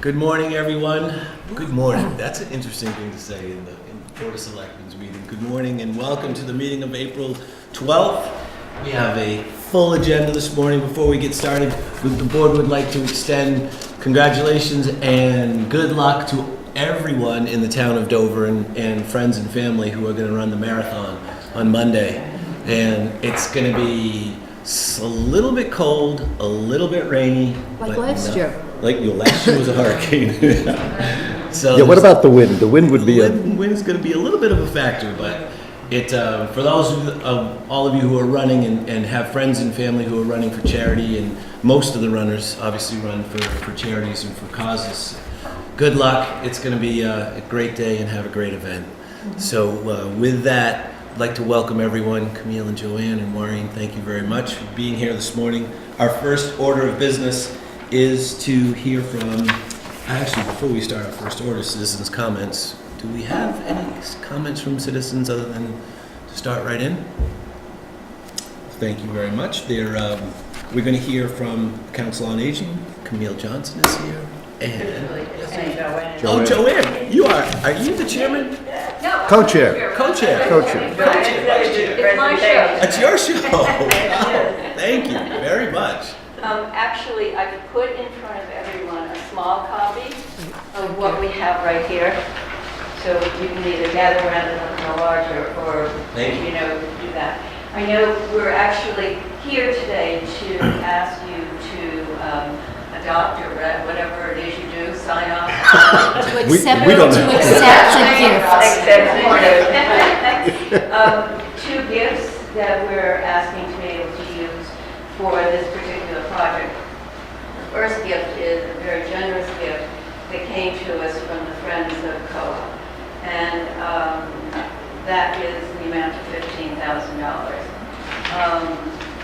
Good morning, everyone. Good morning. That's an interesting thing to say in the Board of Selectmen's meeting. Good morning and welcome to the meeting of April 12th. We have a full agenda this morning. Before we get started, the board would like to extend congratulations and good luck to everyone in the town of Dover and friends and family who are going to run the marathon on Monday. And it's going to be a little bit cold, a little bit rainy. Like last year. Last year was a hurricane. So Yeah, what about the wind? The wind would be wind's going to be a little bit of a factor, but for those of all of you who are running and have friends and family who are running for charity, and most of the runners obviously run for charities and for causes, good luck. It's going to be a great day and have a great event. So with that, I'd like to welcome everyone. Camille and Joanne and Maureen, thank you very much for being here this morning. Our first order of business is to hear from, actually before we start our first order, citizens' comments. Do we have any comments from citizens other than to start right in? Thank you very much. We're going to hear from Council on Aging. Camille Johnson is here. And Joanne, are you the chairman? No. Co-chair. Co-chair. Co-chair. It's my show. It's your show. Wow. Thank you very much. Actually, I put in front of everyone a small copy of what we have right here. So you can either gather around it on a larger or, do that. I know we're actually here today to ask you to adopt or whatever it is you do, sign off. To accept we don't the know. gift. Two gifts that we're asking to be able to use for this particular project. The first gift is a very generous gift that came to us from the Friends of COA. And that is the amount of $15,000.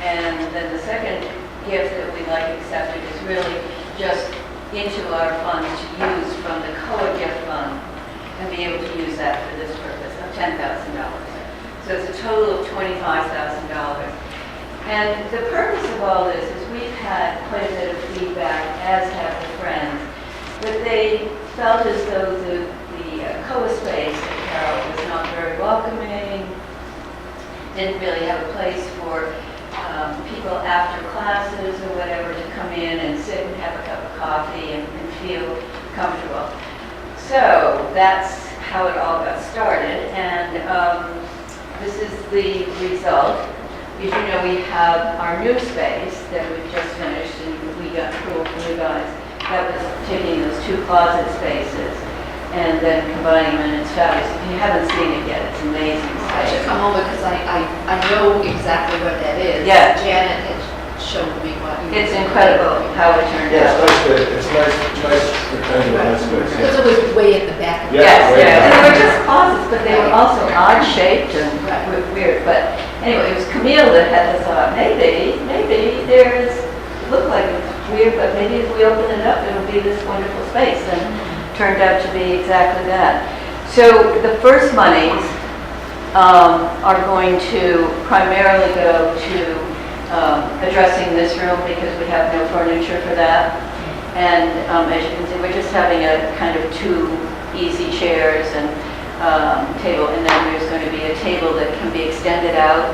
And then the second gift that we'd like accepted is really just into our funds to use from the COA gift fund and be able to use that for this purpose of $10,000. So it's a total of $25,000. And the purpose of all this is we've had quite a bit of feedback, as have the Friends, that they felt as though the COA space at Carroll was not very welcoming, didn't really have a place for people after classes or whatever to come in and sit and have a cup of coffee and feel comfortable. So that's how it all got started, and this is the result. As you know, we have our new space that we've just finished, and we got approval from you guys. That was taking those two closet spaces and then combining them, and it's fabulous. If you haven't seen it yet, it's amazing I should space. come over because I know exactly what that is. Yeah. Janet had showed me what. It's incredible how it turned Yeah, out. it's nice rectangular space. Because it was way at the back. Of the Yes, way yeah, and back. they were just closets, but they were also odd shaped and weird. But anyway, it was Camille that had the thought, maybe there's, looked like it's weird, but maybe if we open it up, it'll be this wonderful space. And turned out to be exactly that. So the first monies are going to primarily go to addressing this room because we have no furniture for that. And as you can see, we're just having a kind of two easy chairs and table, and then there's going to be a table that can be extended out.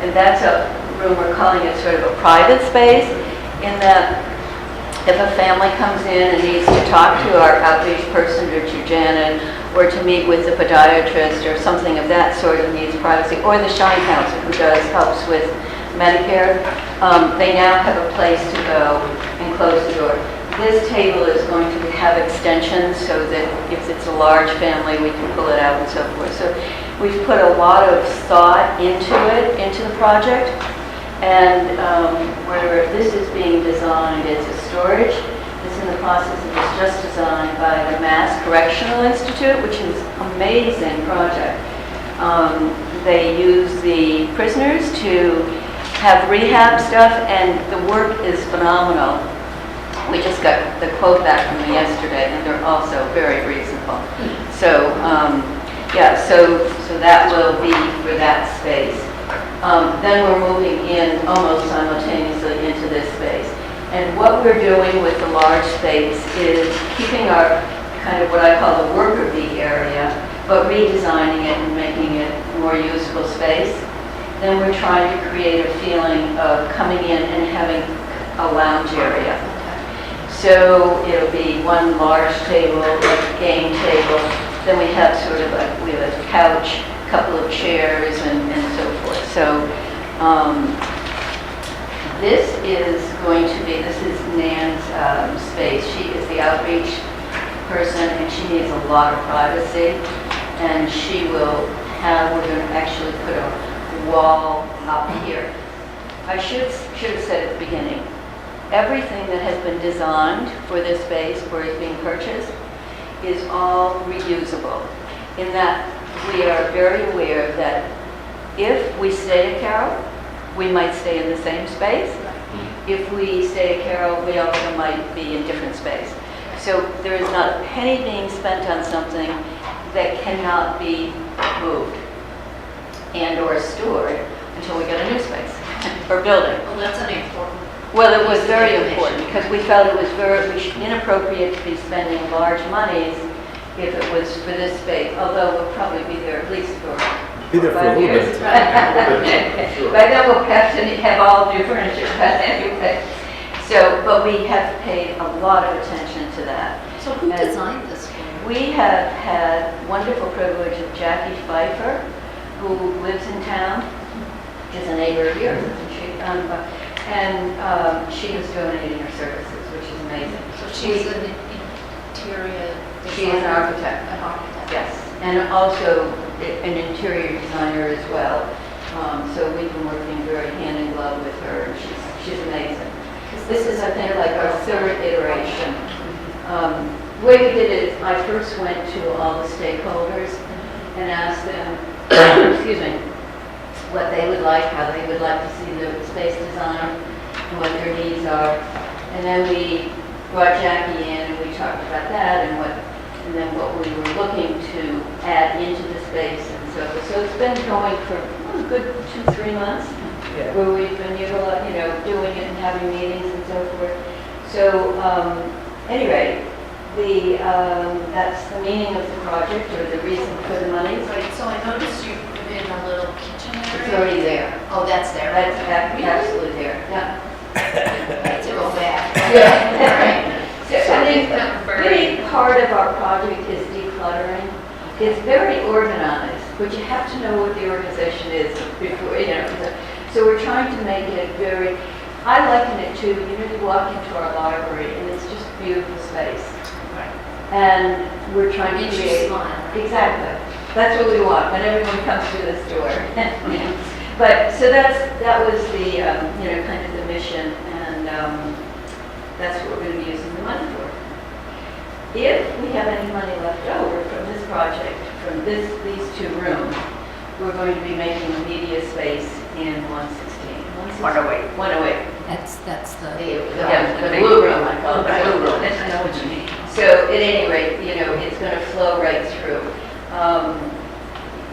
And that's a room, we're calling it sort of a private space, in that if a family comes in and needs to talk to our outreach person or to Janet, or to meet with the podiatrist or something of that sort of needs privacy, or the Shine Counselor who helps with Medicare, they now have a place to go and close the door. This table is going to have extensions so that if it's a large family, we can pull it out and so forth. So we've put a lot of thought into the project. And where this is being designed, it's a storage. It's in the process. It was just designed by the Mass Correctional Institute, which is an amazing project. They use the prisoners to have rehab stuff, and the work is phenomenal. We just got the quote back from them yesterday, and they're also very reasonable. So, so that will be for that space. Then we're moving in almost simultaneously into this space. And what we're doing with the large space is keeping our kind of what I call the worker bee area, but redesigning it and making it more usable space. Then we're trying to create a feeling of coming in and having a lounge area. So it'll be one large table, like a game table. Then we have sort of we have a couch, a couple of chairs, and so forth. So this is Nan's space. She is the outreach person, and she needs a lot of privacy. And she will we're going to actually put a wall up here. I should have said at the beginning, everything that has been designed for this space, or is being purchased, is all reusable. In that we are very aware that if we stay at Carroll, we might stay in the same space. If we stay at Carroll, we also might be in different space. So there is not a penny being spent on something that cannot be moved and or stored until we get a new space or building. Well, that's an important. Well, it was very important because we felt it was very inappropriate to be spending large monies if it was for this space, although we'll probably be there at least for Be there for a 5 little years. bit of time. Sure. By then we'll have to have all new furniture, but anyway. So, but we have paid a lot of attention to that. So who And designed this for you? We have had wonderful privilege of Jackie Pfeiffer, who lives in town, is a neighbor of yours, isn't she? And she is donating her services, which is amazing. So she's an interior designer. She is an architect. An architect. Yes, and also an interior designer as well. So we've been working very hand in glove with her, and she's amazing. This is, I think, like our third iteration. The way we did it, I first went to all the stakeholders and asked them, excuse me, what they would like, how they would like to see the space design, and what their needs are. And then we brought Jackie in and we talked about that and then what we were looking to add into the space and so forth. So it's been going for a good 2-3 months where we've been doing it and having meetings and so forth. So anyway, that's the meaning of the project or the reason for the money. Right, so I noticed you put in a little kitchen area. It's already there. Oh, that's there. That's Really? absolutely there. Yeah. I had to go back. Yeah. So I think Right. really part of our project is decluttering. It's very organized, but you have to know what the organization is before, So we're trying to make it very, I liken it to, you walk into our library and it's just beautiful space. Right. And we're trying to Makes you create. smile. Exactly. That's what we want when everyone comes through this door. But, so that was the, kind of the mission, and that's what we're going to be using the money for. If we have any money left over from this project, from these 2 rooms, we're going to be making a media space in 116. 108. 108. That's the. The blue room, I call it, the blue room. I know what you mean. So at any rate, it's going to flow right through.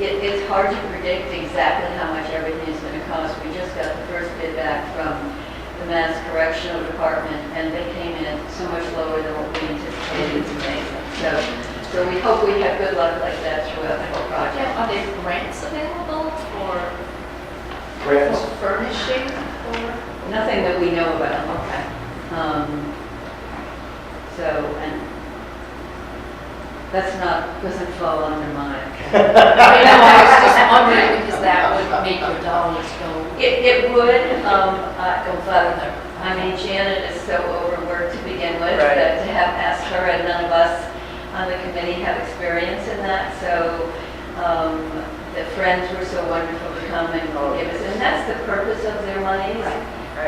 It's hard to predict exactly how much everything is going to cost. We just got the first bid back from the Mass Correctional Department, and they came in so much lower than what we anticipated. It's amazing. So we hope we have good luck like that throughout the whole project. Yeah, are there grants available for Grants? furnishing or? Nothing that we know about. Okay. And doesn't fall under mine. I was just wondering because that would make your dollars go. It would, Go further. I mean, Janet is so overworked to begin with, Right. that to have asked her, and none of us on the committee have experience in that, so the friends were so wonderful to come and give us, and that's the purpose of their monies,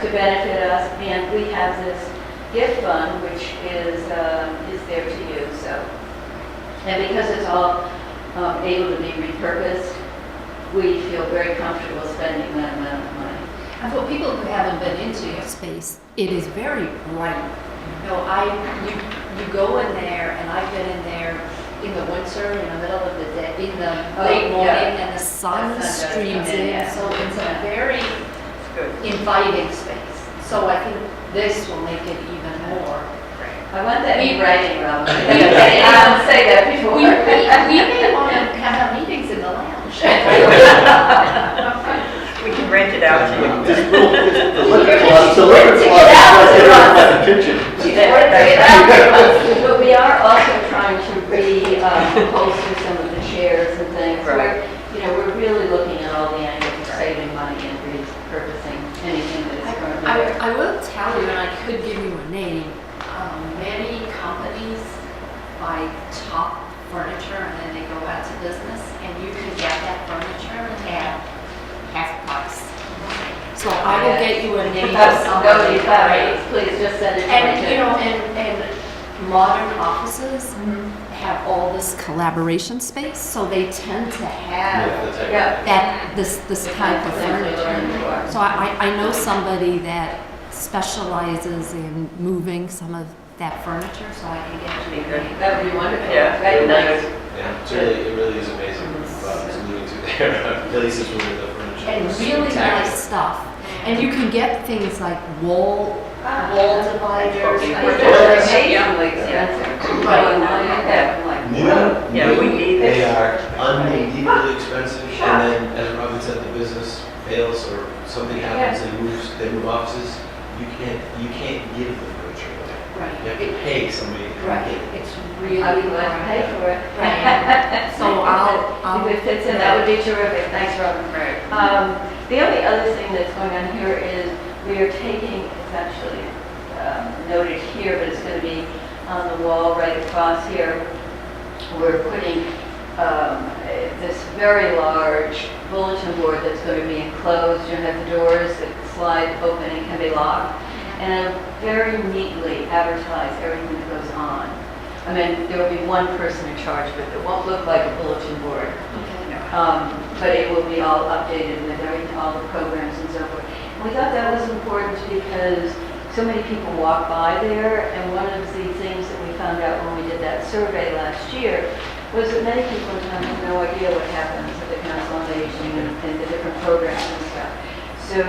to benefit us, and we have this gift fund, which is there to use, so. And because it's all able to be repurposed, we feel very comfortable spending that amount of money. And for people who haven't been into your space, it is very bright. You go in there, and I've been in there in the winter, in the middle of the day, in the late morning, yeah. and the sun The sun does streams come in, in. yeah. So it's a very Good. inviting space. So I think this will make it even more. I want that in writing, Robin. I didn't say that before. We may want to have our meetings in the lounge. We can rent it out to you. Just little, the liquor closet, the liquor closet, like the kitchen. But we are also trying to upholster some of the chairs and things. Right. We're really looking at all the angles of saving money and repurposing anything that is currently there. I will tell you, and I could give you a name, many companies buy top furniture and then they go out to business and you can get that furniture at half price. So I will get you a name of somebody. Please just send it to me. And modern offices have all this collaboration space, so they tend to have this type of furniture. So I know somebody that specializes in moving some of that furniture, so I can get you a name. That would be wonderful. Yeah. Very nice. Yeah, it really is amazing. What it's moving to there. Places where the furniture And is really intact. nice stuff. And you can get things like wall dividers. They're amazingly expensive. Yeah, we need They this. are unbelievably expensive, and then, as Robin said, the business fails or something happens, they move offices, you can't give the furniture away. Right. You have to pay somebody to Right, get it. it's really. I'd be glad to pay for it. Right. So I'll. If it fits in, that would be terrific. Thanks, Robin. The only other thing that's going on here is we are taking, it's actually noted here, but it's going to be on the wall right across here. We're putting this very large bulletin board that's going to be enclosed. You have the doors that slide open and can be locked. And very neatly advertise everything that goes on. I mean, there will be one person in charge, but it won't look like a bulletin board. But it will be all updated with everything, all the programs and so forth. And we thought that was important because so many people walk by there, and one of the things that we found out when we did that survey last year was that many people in town have no idea what happens at the Council on Aging and the different programs and stuff. So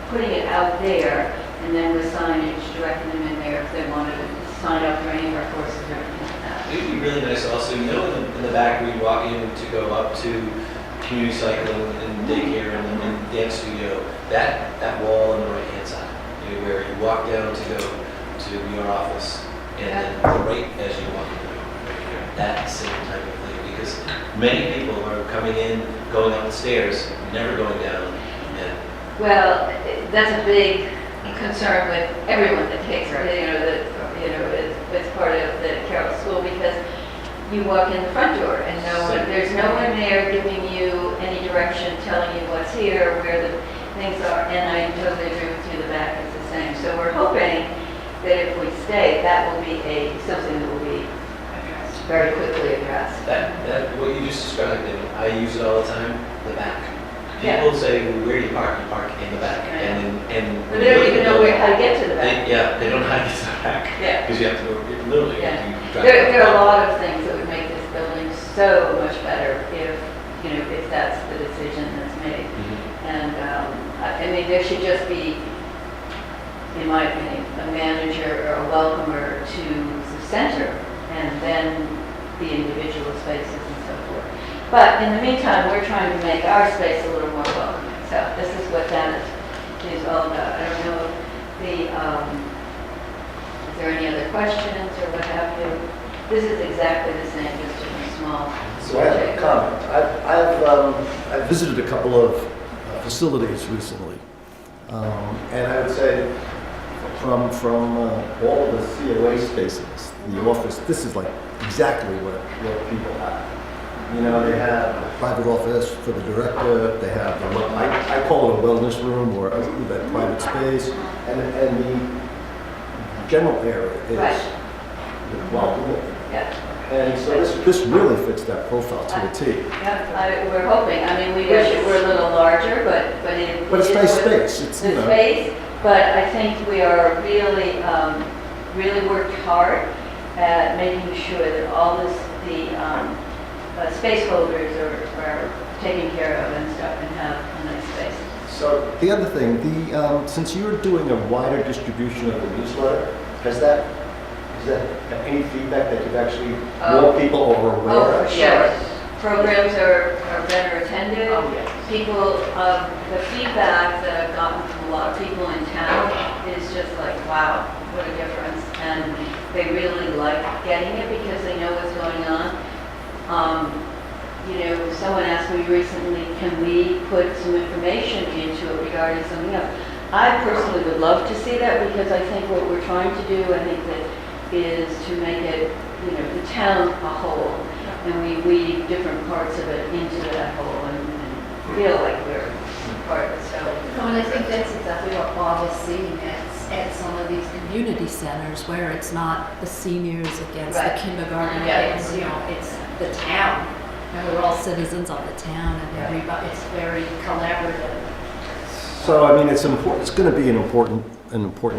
putting it out there, and then with signage, directing them in there if they wanted to sign up for any of our courses or anything like that. It would be really nice also, in the back where you walk in to go up to community cycling and daycare and dance studio, that wall on the right-hand side, where you walk down to go to your office, and then right as you walk in the door, right here, that same type of thing, because many people are coming in, going up the stairs, never going down, and Well, that's a big concern with everyone that takes it, it's part of the Carroll School, because you walk in the front door and there's no one there giving you any direction, telling you what's here, where the things are, and I totally agree with you, the back is the same. So we're hoping that if we stay, that will be something that will be very quickly addressed. that what you just described, David, I use it all the time, the back. Yeah. People say, well, where do you park? You park in the back, Yeah. and But they don't even know how to get to the back. they don't know how to get to the back. Yeah. Because you have to go, literally, Yeah. you drive. There are a lot of things that would make this building so much better if that's the decision that's made. Mhm. And, I mean, there should just be, in my opinion, a manager or a welcomer to the center, and then the individual spaces and so forth. But in the meantime, we're trying to make our space a little more welcoming. So this is what that is all about. I don't know if is there any other questions or what have you? This is exactly the same, just in a small. So I have a comment. I've visited a couple of facilities recently, and I would say from all the COA spaces, the office, this is like exactly what people have. They have a private office for the director, they have, I call it a wellness room or that private space, and the general area is Right. welcome. Yeah. And so this really fits that profile to a T. Yeah, we're hoping. I mean, we wish it were a little larger, but it. But it's is nice what- space. It's, The space, but I think we are really, really worked hard at making sure that all the space holders are taken care of and stuff and have a nice space. So the other thing, since you're doing a wider distribution of the newsletter, has that any feedback that you've actually more people are aware Oh, of? for sure. Programs are better attended. Oh, yes. People, the feedback that I've gotten from a lot of people in town is just like, wow, what a difference. And they really like getting it because they know what's going on. You know, someone asked me recently, can we put some information into it regarding something else? I personally would love to see that because I think what we're trying to do, I think that is to make it, you know, the town a whole. And we weave different parts of it into that whole and feel like we're part of it. So, No, and I think that's exactly what Bob is seeing at some of these community centers where it's not the seniors against Right. the kindergarten Yeah. kids, you know, it's the town. And we're all citizens of the town and Yeah. everybody, it's very collaborative. So, I mean, it's important, it's going to be an important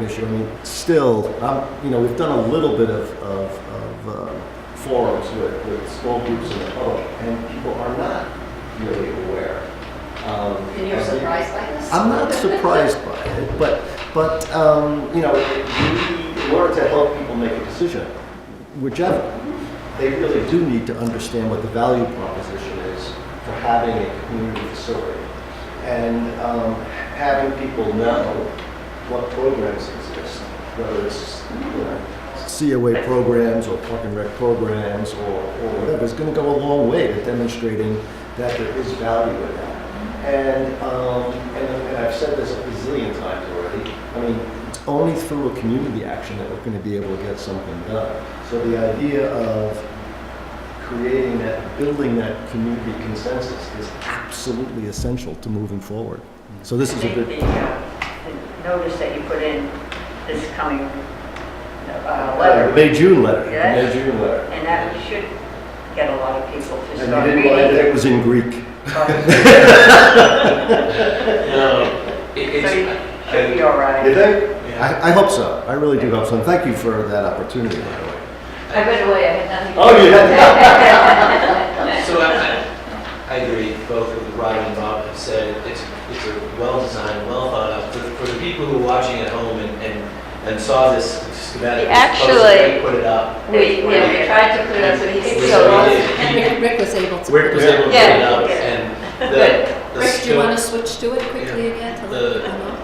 issue. I mean, still, you know, we've done a little bit of forums with small groups in the public, and people are not really aware. And you're surprised by this? I'm not surprised by it, but you know, in order to help people make a decision, whichever, they really do need to understand what the value proposition is for having a community facility. And having people know what programs exist, whether it's, you know, COA programs or park and rec programs or whatever, is going to go a long way to demonstrating that there is value in that. And I've said this a bazillion times already, I mean, it's only through a community action that we're going to be able to get something done. So the idea of creating that, building that community consensus is absolutely essential to moving forward. So this is a good... The notice that you put in this coming letter, May-June letter, Yes. May-June letter. and that we should get a lot of people to And you start didn't reading. mind that it was in Greek. No, So you should be all right. You think? Yeah. I hope so. I really do hope so. And thank you for that opportunity, by the way. I went away, I had nothing. to Oh, do. you had So I agree, both with what Roger and Bob have said, it's a well-designed, well-thought-out, for the people who are watching at home and saw this schematic, Actually, put it up. We tried to put it up so he could We show us. did. And Rick was able to. Rick was able to put it Yeah. up, Yeah. and the Rick, do you want to scope- switch to it quickly again? to The- let them know?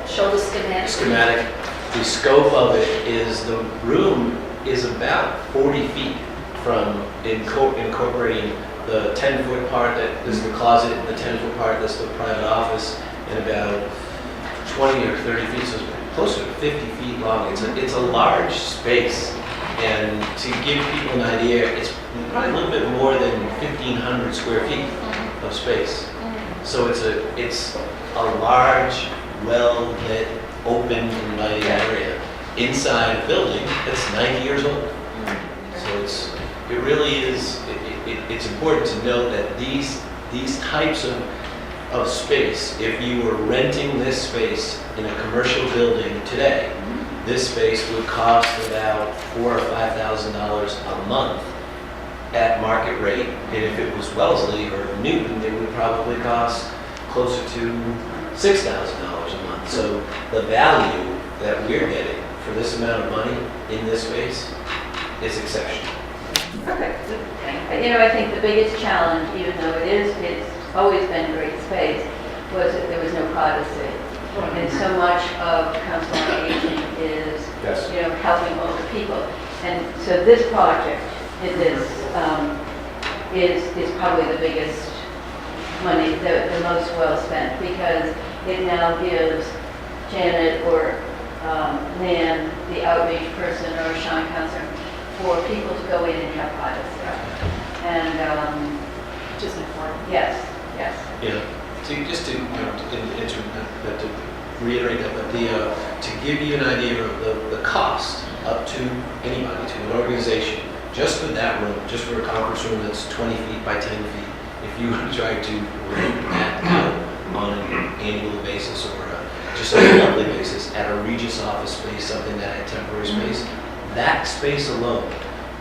Show the schematic. schematic, the scope of it is the room is about 40 feet from incorporating the 10-foot part that is the closet, and the 10-foot part that's the private office, and about 20 or 30 feet, so it's closer to 50 feet long. It's a large space, and to give people an idea, it's probably a little bit more than 1,500 square feet of space. So it's a large, well-lit, open, inviting area inside a building that's 90 years old. So it really is, it's important to note that these types of space, if you were renting this space in a commercial building today, this space would cost about $4,000 or $5,000 a month at market rate. And if it was Wellesley or Newton, it would probably cost closer to $6,000 a month. So the value that we're getting for this amount of money in this space is exceptional. Perfect. You know, I think the biggest challenge, even though it's always been great space, was that there was no privacy. And so much of Council on Aging is, Yes. you know, helping older people. And so this project is probably the biggest money, the most well spent, because it now gives Janet or Nan, the outreach person, or a Sean counselor, for people to go in and have privacy. And, Which is important. yes, yes. Yeah, just to reiterate that, but to give you an idea of the cost up to anybody, to an organization, just for that room, just for a conference room that's 20 feet by 10 feet, if you were trying to rent that out on an annual basis or just on a monthly basis at a Regis office space, something that had temporary space, that space alone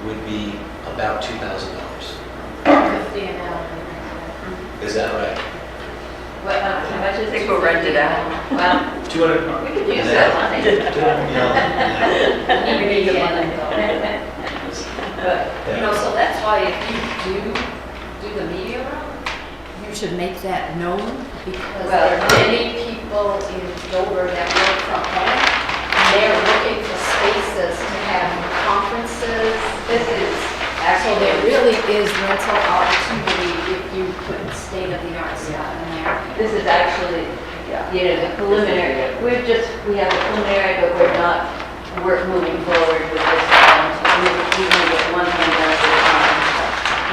would be about $2,000. 50 an hour. Is that right? What, how much is I it? think we'll rent it out. Well, 200. we could use that money. We need the money. But, You know, so that's why if you do the media round, you should make that known because Well, there are many people in Dover that work from home. And they're looking for spaces to have conferences. this is So actually, there really is rental opportunity if you put state-of-the-art stuff in there. this is actually, you know, the preliminary. We have a preliminary, but we're moving forward with this. We want to get one thing done at a time.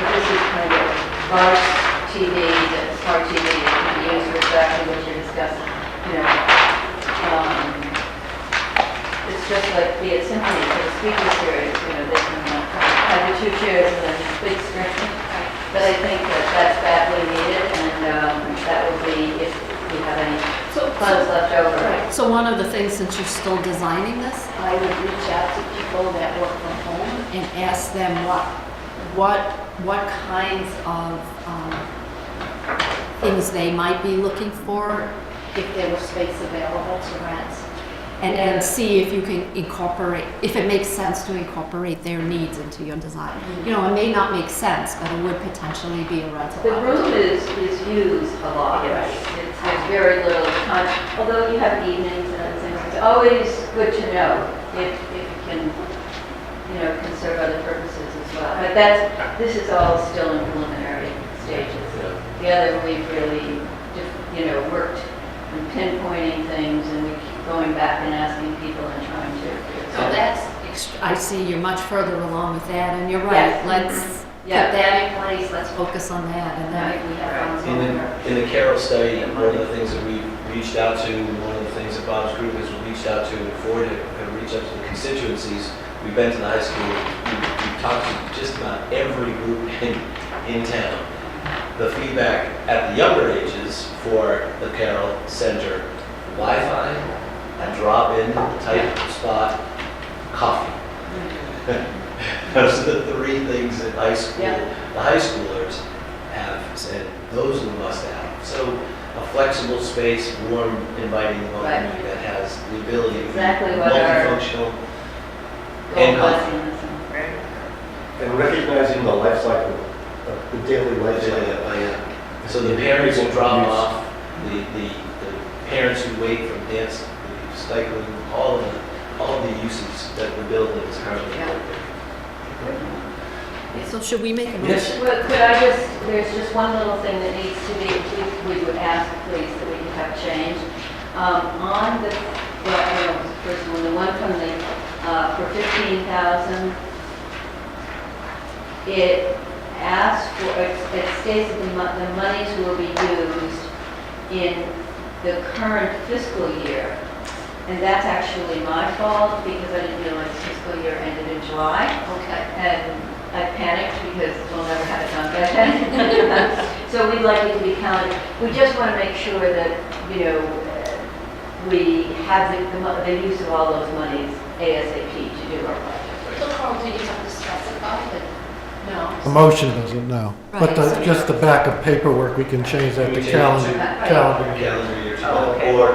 But this is kind of large TV, that smart TV that can be used for exactly what you're discussing, you know. It's just like be it Symphony for the speaker series, you know, they can have the 2 chairs and then big screen. But I think that that's badly needed, and that would be if we have any funds left over. Right, so one of the things, since you're still designing this, I would reach out to people that work from home and ask them what kinds of things they might be looking for if there were space available to rent. And see if you can incorporate, if it makes sense to incorporate their needs into your design. You know, it may not make sense, but it would potentially be a rental The room opportunity. is used a lot. There's very little time, although you have evenings and other things. It's always good to know if you can, you know, conserve other purposes as well. But this is all still in preliminary stages. The other, we've really, you know, worked on pinpointing things, and we keep going back and asking people and trying to. So that's, I see you're much further along with that, and you're right. Yes. Let's Yeah. put that in place, let's focus on that, and then if we have funds over. In the Carroll study, one of the things that we reached out to, one of the things that Bob's group has reached out to, and Ford have reached out to the constituencies, we've been to the high school, we've talked to just about every group in town. The feedback at the younger ages for the Carroll Center, Wi-Fi, a drop-in type spot, coffee. Those are the 3 things that high school, the high schoolers have said, those are the must-have. So a flexible space, warm, inviting, welcoming, Right. that has the ability to be Exactly what our multifunctional and goal was coffee. in this. And recognizing the life cycle, the daily life cycle. So the parents who drop off, the parents who wait from dance, the cycling, all of the uses that the building is currently. So should we make a motion? Yes. Well, could I just, there's just one little thing that needs to be, we would ask please that we could have changed. On the, well, I don't know, the first one, the one from the, for 15,000, it asks for, it states that the monies will be used in the current fiscal year. And that's actually my fault because I didn't realize fiscal year ended in July. Okay. And I panicked because we'll never have it done by then. So we'd like it to be counted. We just want to make sure that, you know, we have the use of all those monies ASAP to do our project. So Carl, do you have to specify that? No. The motion doesn't, no. But Right. just the back of paperwork, we can change that to calendar. Calendar year or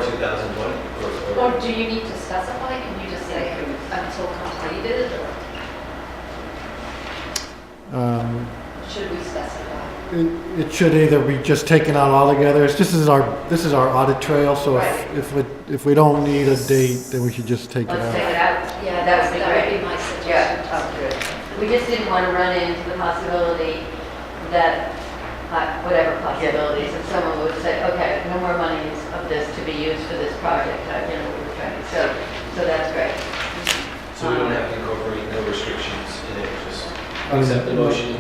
2020. Or do you need to specify? Can you just say until completed, or should we specify? It should either be just taken out altogether. This is our audit trail, so Right. if we don't need a date, then we should just take it Let's take out. it out. Yeah, That would be that would great. be my Yeah, suggestion. oh, good. We just didn't want to run into the possibility that, whatever possibilities, if someone would say, okay, no more monies of this to be used for this project, you know, we were trying to, so that's great. So we don't have to incorporate no restrictions in it, just accept the motion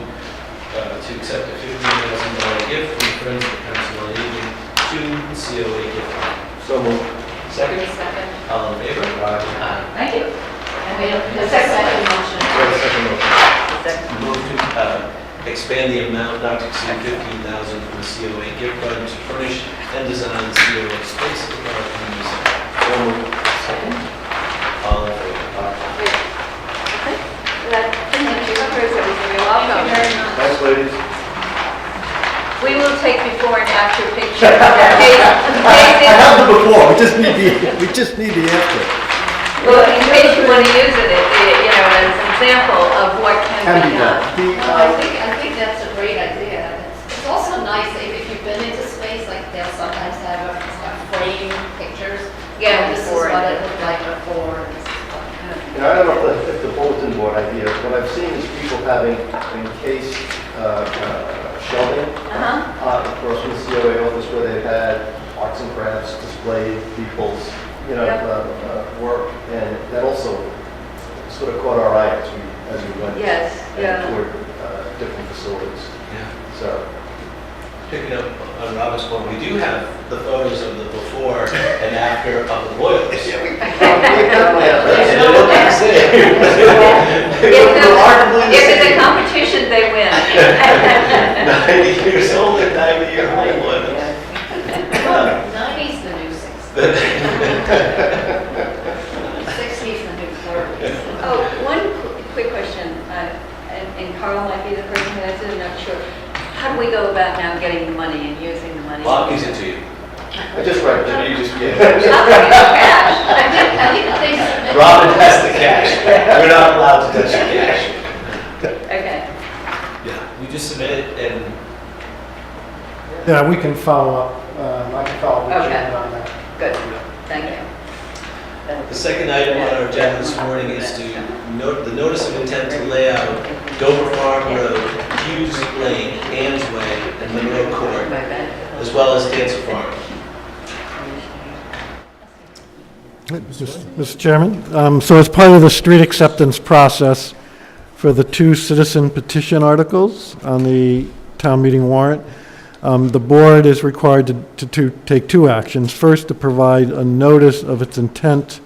to accept a $15,000 gift from Friends of the Council on Aging to the COA gift fund. So moved. Second? Second. All in favor? Aye. Thank you. And we have The the second second one. motion. Second motion. Move to expand the amount not to exceed $15,000 from the COA gift fund to furnish and design COA space at the Carroll Community Center. So moved. Second? All in favor? Aye. Thank you. Covers everything. You're welcome. Thank you very much. Thanks, ladies. We will take before before and after picture. I have it before, we just need the after. Well, in case you want to use it, you know, as an example of what can be done. I think that's a great idea. It's also nice if you've been into space, like they'll sometimes have a frame pictures. Yeah, This is before what and it looked like before. and this is what- You know, I don't know if the bulletin board idea, what I've seen is people having encased shelving across from the COA office where they've had arts and crafts displayed, people's, work, and that also sort of caught our eye as we went Yes, yeah. and toured different facilities. Yeah. So, Picking up on Robert's point, we do have the photos of the before and after of the boilers. yeah, we definitely have And that. they look the same. If it's a competition, they win. 90 years old and 90-year-old boilers. 90's the new 60. 60's the new 30. Oh, one quick question, and Carl might be the person who answers, I'm not sure. How do we go about now getting the money and using the money? Well, I'll use it to you. I just read it, you just, I'll give you cash. I think they submitted. Robin has the cash. We're not allowed to touch the cash. Okay. Yeah, we just submit it and Yeah, we can follow up, I can follow up with Okay. Jen on that. Good, thank you. the second item on our agenda this morning is to note the notice of intent to lay out Dover Farm Road, Hughes Lane, Ann's Way, and Monroe Court, as well as Dancer Farm. Mr. Chairman, so as part of the street acceptance process for the 2 citizen petition articles on the town meeting warrant, the board is required to take 2 actions. First, to provide a notice of its intent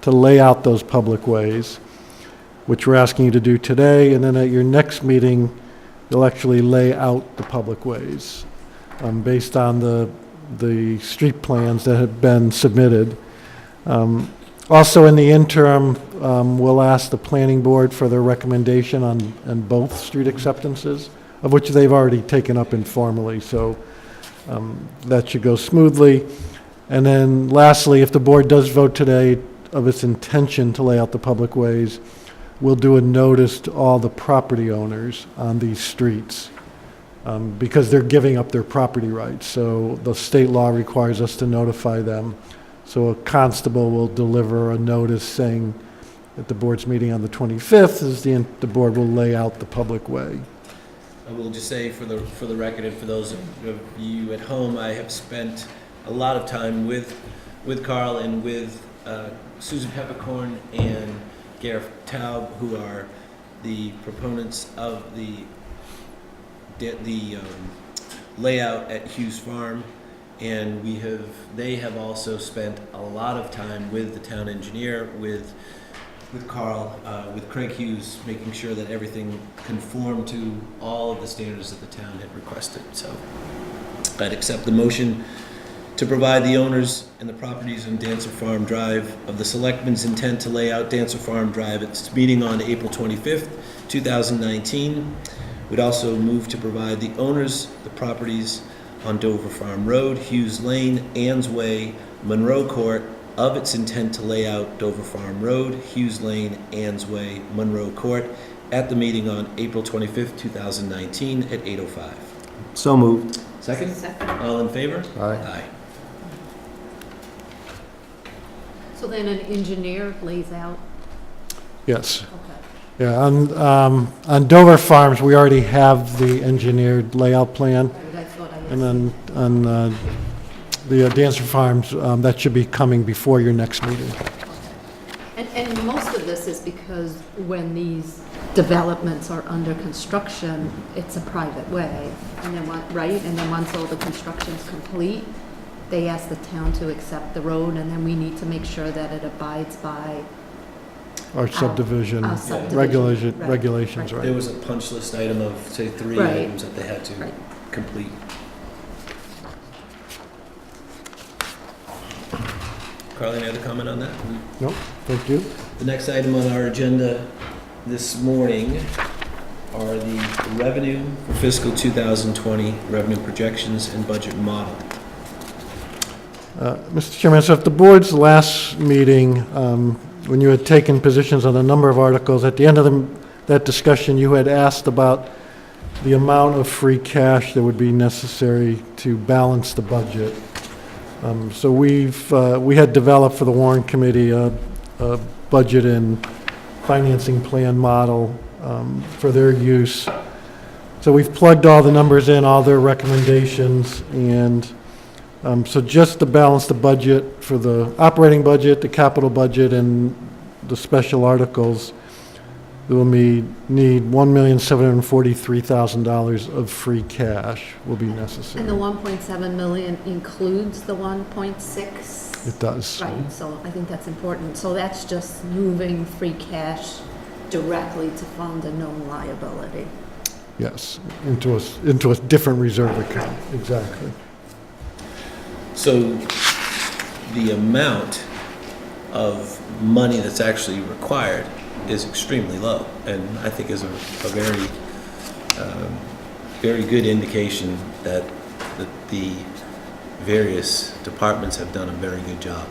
to lay out those public ways, which we're asking you to do today, and then at your next meeting, you'll actually lay out the public ways based on the street plans that have been submitted. Also, in the interim, we'll ask the planning board for their recommendation on both street acceptances, of which they've already taken up informally, so that should go smoothly. And then lastly, if the board does vote today of its intention to lay out the public ways, we'll do a notice to all the property owners on these streets, because they're giving up their property rights, so the state law requires us to notify them. So a constable will deliver a notice saying at the board's meeting on the 25th is the board will lay out the public way. I will just say for the record and for those of you at home, I have spent a lot of time with Carl and with Susan Peppercorn and Gareth Taub, who are the proponents of the layout at Hughes Farm. And they have also spent a lot of time with the town engineer, with Carl, with Craig Hughes, making sure that everything conformed to all of the standards that the town had requested. So I'd accept the motion to provide the owners and the properties on Dancer Farm Drive of the Selectmen's intent to lay out Dancer Farm Drive at its meeting on April 25th, 2019. We'd also move to provide the owners the properties on Dover Farm Road, Hughes Lane, Ann's Way, Monroe Court, of its intent to lay out Dover Farm Road, Hughes Lane, Ann's Way, Monroe Court, at the meeting on April 25th, 2019, at 8:05. So moved. Second? Second. All in favor? Aye. So then an engineer lays out, Yes. okay. Yeah, on Dover Farms, we already have the engineered layout plan. I thought I And then on the Dancer Farms, that should be coming before your next meeting. And most of this is because when these developments are under construction, it's a private way. And then, right? And then once all the construction's complete, they ask the town to accept the road, and then we need to make sure that it abides by Our subdivision our subdivision. Right, regulations, right. There right? was a punch list item of, say, 3 Right. items that they had to Right. complete. Carly, any other comment on that? Nope, thank you. The next item on our agenda this morning are the revenue for fiscal 2020, revenue projections and budget model. Mr. Chairman, so at the board's last meeting, when you had taken positions on a number of articles, at the end of that discussion, you had asked about the amount of free cash that would be necessary to balance the budget. So we had developed for the Warren Committee a budget and financing plan model for their use. So we've plugged all the numbers in, all their recommendations, and so just to balance the budget for the operating budget, the capital budget, and the special articles, we'll need $1,743,000 of free cash will be necessary. And the 1.7 million includes the 1.6? It does. Right, so I think that's important. So that's just moving free cash directly to fund a known liability. Yes, into a different reserve account, exactly. So the amount of money that's actually required is extremely low, and I think is a very, very good indication that the various departments have done a very good job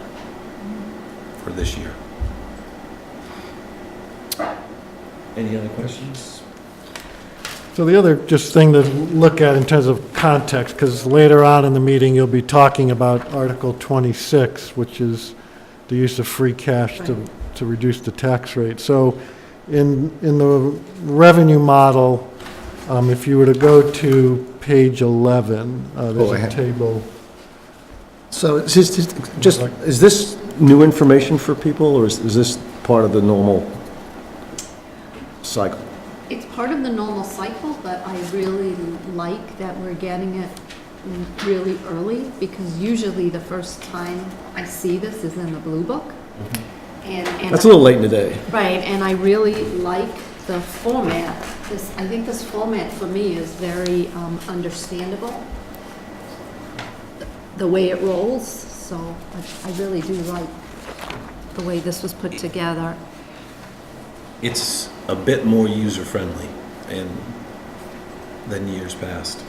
for this year. Any other questions? So the other just thing to look at in terms of context, because later on in the meeting, you'll be talking about Article 26, which is the use of free cash to reduce the tax rate. So in the revenue model, if you were to go to page 11, there's a table. So is this new information for people, or is this part of the normal cycle? It's part of the normal cycle, but I really like that we're getting it really early, because usually the first time I see this is in the Blue Book. And That's a little late in the day. Right, and I really like the format. I think this format for me is very understandable, the way it rolls, so I really do like the way this was put together. It's a bit more user-friendly than years past.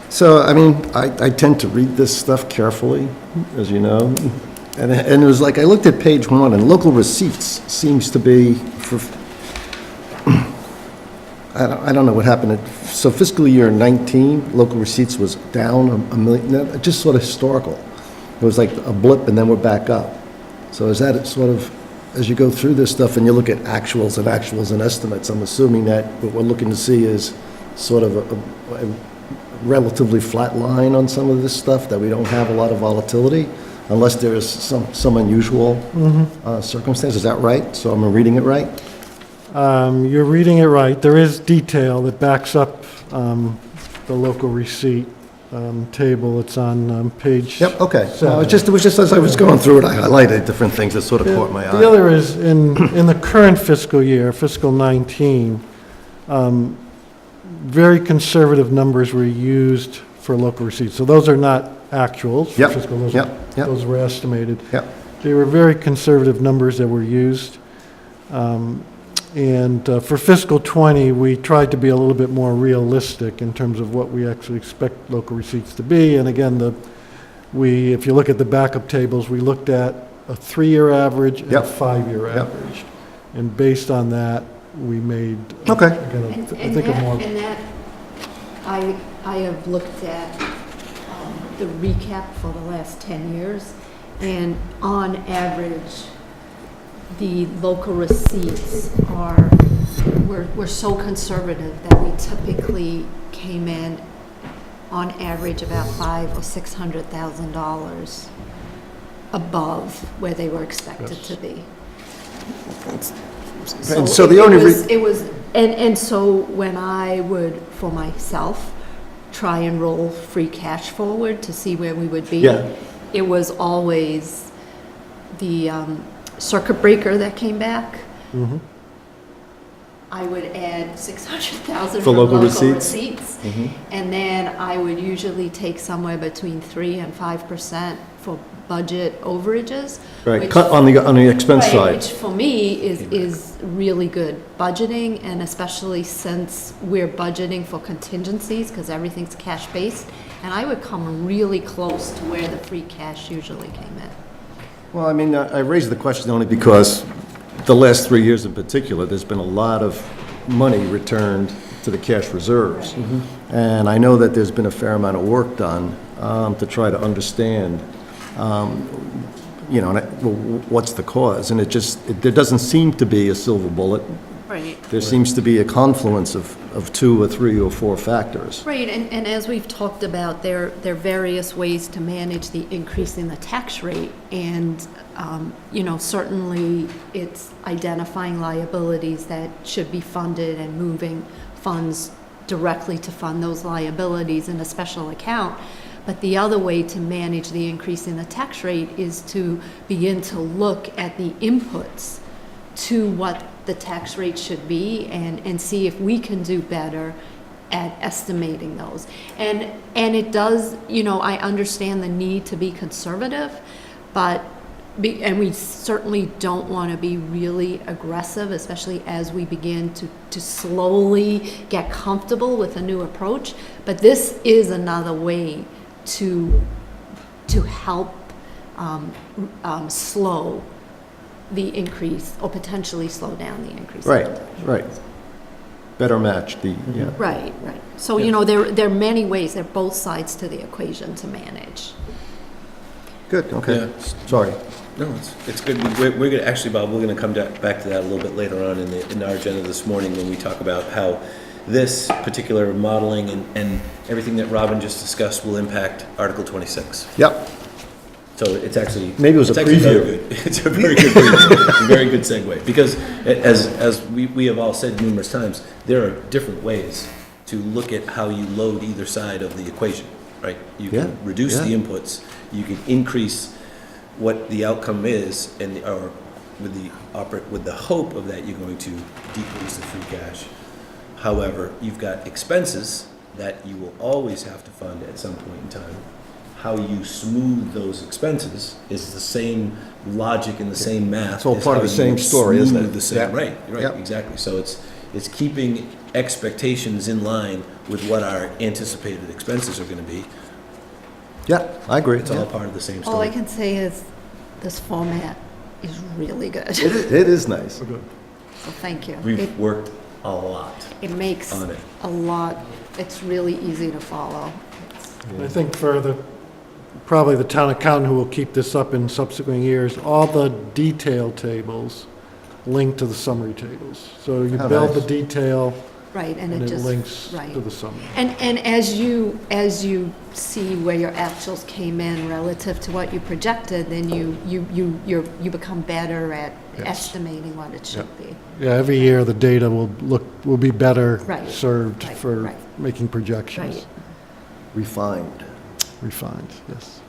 So, I mean, I tend to read this stuff carefully, as you know. And it was like, I looked at page 1, and local receipts seems to be for, I don't know what happened. So fiscal year 19, local receipts was down a million, just sort of historical. It was like a blip, and then we're back up. So is that sort of, as you go through this stuff and you look at actuals and estimates, I'm assuming that what we're looking to see is sort of a relatively flat line on some of this stuff, that we don't have a lot of volatility, unless there is some unusual circumstance. Is that right? So am I reading it right? You're reading it right. There is detail that backs up the local receipt table. It's on page Yep, okay. 7. No, it was just as I was going through it, I highlighted different things that sort of caught my eye. The other is, in the current fiscal year, fiscal 19, very conservative numbers were used for local receipts. So those are not actuals for Yep, fiscal, yep. those were estimated. Yep. They were very conservative numbers that were used. And for fiscal 20, we tried to be a little bit more realistic in terms of what we actually expect local receipts to be. And again, if you look at the backup tables, we looked at a 3-year average and a Yep. 5-year Yep. average. And based on that, we made, Okay. again, I think a more... And that, I have looked at the recap for the last 10 years, and on average, the local receipts were so conservative that we typically came in on average about $500,000 or $600,000 above where they were expected to be. And so the only so when I would, for myself, try and roll free cash forward to see where we would be, Yeah. it was always the circuit breaker that came back. Mm-hmm. I would add 600,000 For for local local receipts? receipts. Mhm. And then I would usually take somewhere between 3 and 5% for budget overages. Right, which- cut on the expense Right, side. which for me is really good budgeting, and especially since we're budgeting for contingencies, because everything's cash-based, and I would come really close to where the free cash usually came in. Well, I mean, I raised the question only because the last 3 years in particular, there's been a lot of money returned to the cash reserves. And I know that there's been a fair amount of work done to try to understand, what's the cause? And there doesn't seem to be a silver bullet. Right. There seems to be a confluence of 2 or 3 or 4 factors. Right, and as we've talked about, there are various ways to manage the increase in the tax rate, and, certainly it's identifying liabilities that should be funded and moving funds directly to fund those liabilities in a special account. But the other way to manage the increase in the tax rate is to begin to look at the inputs to what the tax rate should be and see if we can do better at estimating those. And it does, I understand the need to be conservative, and we certainly don't want to be really aggressive, especially as we begin to slowly get comfortable with a new approach. But this is another way to help slow the increase, or potentially slow down the increase. in the Right, tax rate. right. Better match the, yeah. Right. So, there are many ways, there are both sides to the equation to manage. Good, okay. Yeah. Sorry. No, it's good. We're going to, actually, Bob, we're going to come back to that a little bit later on in our agenda this morning when we talk about how this particular modeling and everything that Robin just discussed will impact Article 26. Yep. So it's actually. Maybe it was a it's actually very preview. good. It's a very good preview. A very good segue. Because as we have all said numerous times, there are different ways to look at how you load either side of the equation, right? You can Yeah, reduce the yeah. inputs, you can increase what the outcome is, or with the hope of that you're going to decrease the free cash. However, you've got expenses that you will always have to fund at some point in time. How you smooth those expenses is the same logic and the same math. It's all as part of how the you same story, isn't smooth it? the same- Yeah. Right, Yeah. exactly. So it's keeping expectations in line with what our anticipated expenses are going to be. Yeah, I agree. It's all part of the same All I story. can say is this format is really good. It is nice. So thank you. We've worked a lot. It makes on it. a lot, it's really easy to follow. I think probably the town accountant who will keep this up in subsequent years, all the detail tables link to the summary tables. So you Oh, build the nice. detail, Right, and and it it just. links right. to the summary. And as you see where your actuals came in relative to what you projected, then you become better at Yes. estimating what it should be. Yeah, every year the data will be better Right, served right, for right. making projections. Right. Refined. Refined, yes.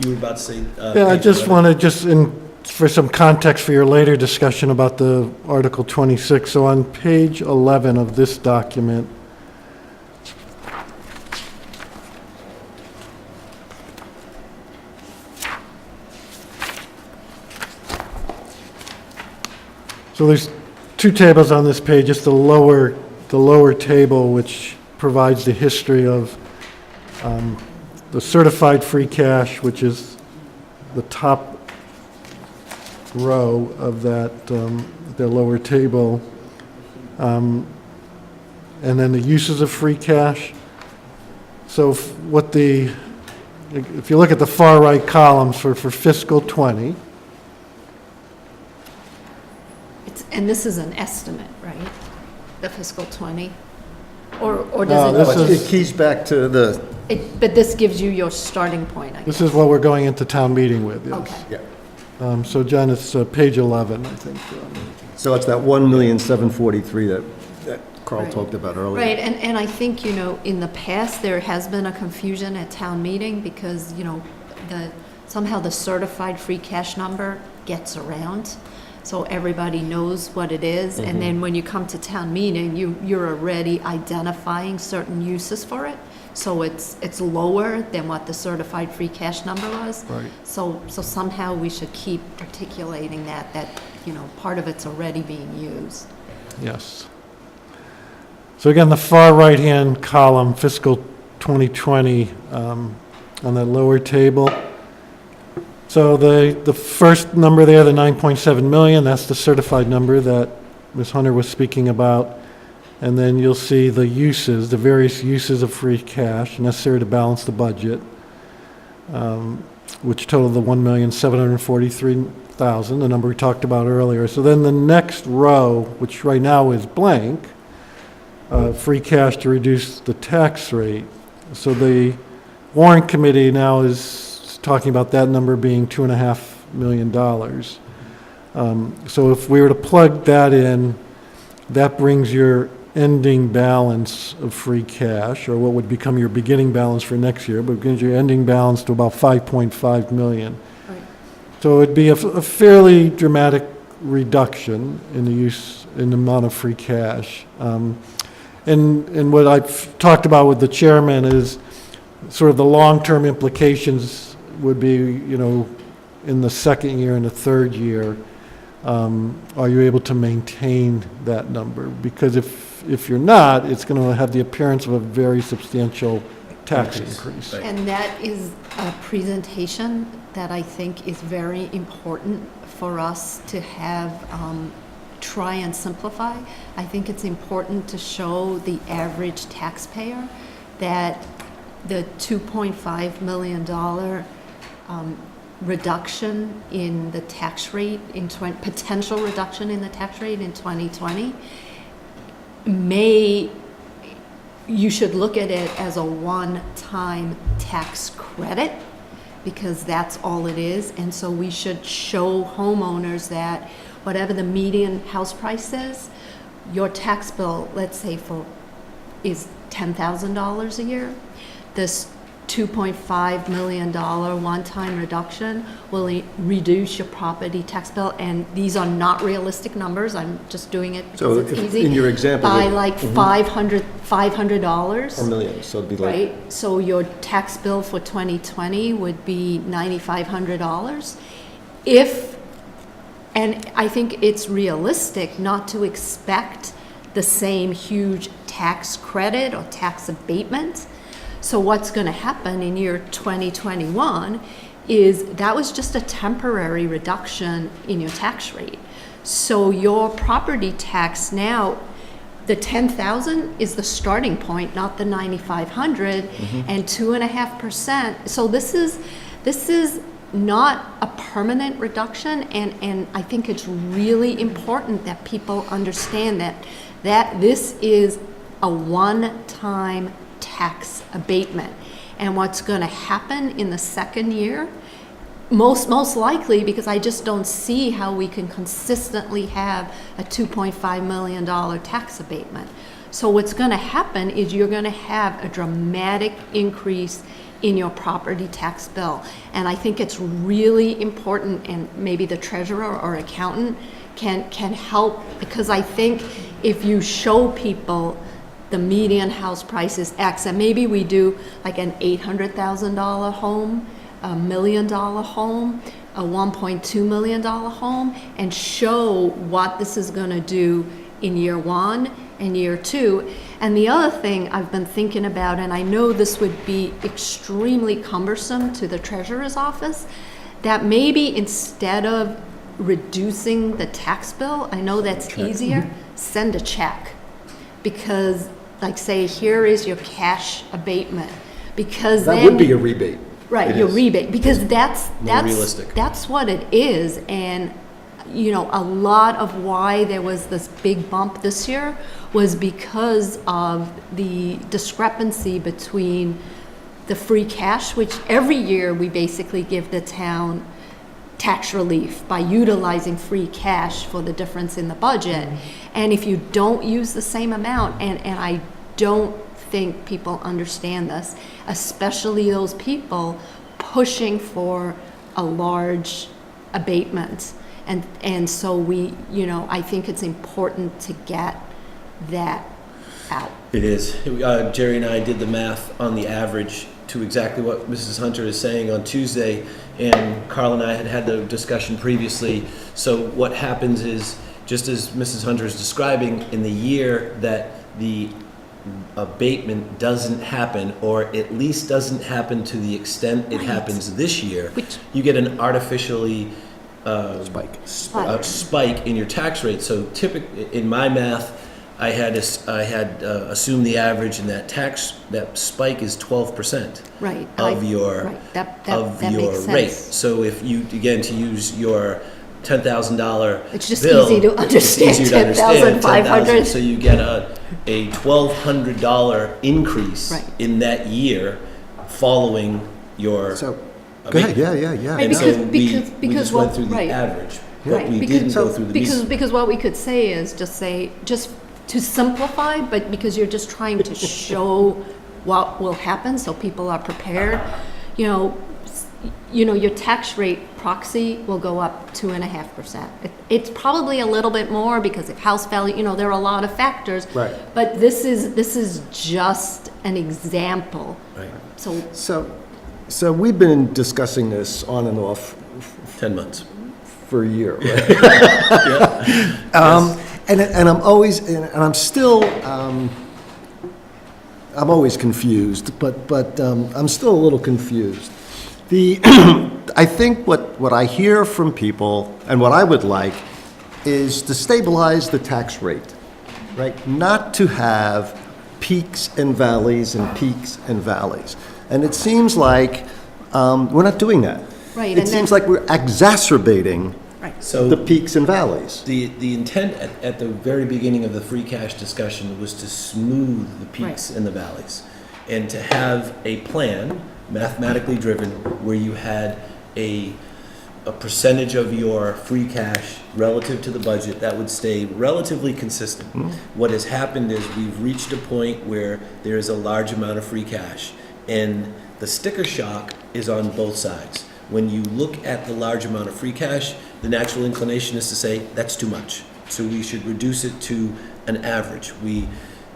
You were about to say. Yeah, I page just 11. want to, for some context for your later discussion about the Article 26, so on page 11 of this document, so there's two tables on this page, just the lower table, which provides the history of the certified free cash, which is the top row of that, the lower table. And then the uses of free cash. So if you look at the far right columns for fiscal '20, And this is an estimate, right? The fiscal 20? Or No, does this it, is- It keys back to the, but this gives you your starting point, I guess. this is what we're going into town meeting with, yes. Okay. yeah. So John, it's page 11, I think. So it's that 1,743,000 that Carl Right. talked about earlier. Right, and I think, in the past, there has been a confusion at town meeting because, somehow the certified free cash number gets around, so everybody knows what it is, and then when you come to town meeting, you're already identifying certain uses for it, So it's lower than what the certified free cash number was. Right. So somehow we should keep articulating that, you know, part of it's already being used. Yes. So again, the far right-hand column, fiscal 2020, on that lower table. So the first number there, the 9.7 million, that's the certified number that Ms. Hunter was speaking about. And then you'll see the uses, the various uses of free cash necessary to balance the budget, which total the $1,743,000, the number we talked about earlier. So then the next row, which right now is blank, free cash to reduce the tax rate. So the warrant committee now is talking about that number being $2.5 million. So if we were to plug that in, that brings your ending balance of free cash, or what would become your beginning balance for next year, but brings your ending balance to about 5.5 million. Right. So it'd be a fairly dramatic reduction in the amount of free cash. And what I've talked about with the chairman is sort of the long-term implications would be, you know, in the second year and the third year, are you able to maintain that number? Because if you're not, it's going to have the appearance of a very substantial tax increase. Right. And that is a presentation that I think is very important for us to have, try and simplify. I think it's important to show the average taxpayer that the $2.5 million reduction in the tax rate, potential reduction in the tax rate in 2020, you should look at it as a one-time tax credit, because that's all it is. And so we should show homeowners that whatever the median house price is, your tax bill, let's say is $10,000 a year. This $2.5 million one-time reduction will reduce your property tax bill, and these are not realistic numbers. I'm just doing it So because it's if- easy. in your example, By it- like $500. Per million, so it'd be like, Right, so your tax bill for 2020 would be $9,500. And I think it's realistic not to expect the same huge tax credit or tax abatement. So what's going to happen in year 2021 is that was just a temporary reduction in your tax rate. So your property tax now, the 10,000 is the starting point, not the 9,500, and 2.5%. So this is not a permanent reduction, and I think it's really important that people understand that this is a one-time tax abatement. And what's going to happen in the second year, most likely, because I just don't see how we can consistently have a $2.5 million tax abatement. So what's going to happen is you're going to have a dramatic increase in your property tax bill. And I think it's really important, and maybe the treasurer or accountant can help, because I think if you show people the median house price is X, and maybe we do like an $800,000 home, $1 million home, a $1.2 million home, and show what this is going to do in year one and year two. And the other thing I've been thinking about, and I know this would be extremely cumbersome to the treasurer's office, that maybe instead of reducing the tax bill, I know that's easier, send a check. Because, like, say, here is your cash abatement, because that then would be a rebate. right, It your is. rebate, because that's realistic. that's what it is. And you know, a lot of why there was this big bump this year was because of the discrepancy between the free cash, which every year we basically give the town tax relief by utilizing free cash for the difference in the budget. And if you don't use the same amount, and I don't think people understand this, especially those people pushing for a large abatement. And so we, you know, I think it's important to get that out. It is. Jerry and I did the math on the average to exactly what Mrs. Hunter is saying on Tuesday, and Carl and I had the discussion previously. So what happens is, just as Mrs. Hunter is describing, in the year that the abatement doesn't happen, or at least doesn't happen to the extent it Right. happens this year, Which- you get an artificially Spike. spike in your tax rate. So typically, in my math, I had assumed the average, and that spike is 12% Right. of your Right, that your makes rate. sense. So if you, again, to use your $10,000 It's just bill, easy to understand, it's easier to understand, 10,500. So you get a $1,200 increase Right. in that year following your So, go ahead, abatement. yeah. Right, And so we because just went what- through the right. average, but Right, we because- didn't go through the median. Because what we could say is just to simplify, but because you're just trying to show what will happen, so people are prepared, your tax rate proxy will go up 2.5%. It's probably a little bit more because of house value, there are a lot of factors. Right. But this is just an example. Right. So, So we've been discussing this on and off 10 months. for a year, right? And I'm always, and I'm still, I'm always confused, but I'm still a little confused. I think what I hear from people, and what I would like, is to stabilize the tax rate, right? Not to have peaks and valleys and peaks and valleys. And it seems like we're not doing that. Right, It and seems then- like we're exacerbating So the peaks and valleys. the intent at the very beginning of the free cash discussion was to smooth the peaks Right. and the valleys, and to have a plan, mathematically driven, where you had a percentage of your free cash relative to the budget that would stay relatively consistent. What has happened is we've reached a point where there is a large amount of free cash, and the sticker shock is on both sides. When you look at the large amount of free cash, the natural inclination is to say, that's too much. So we should reduce it to an average. We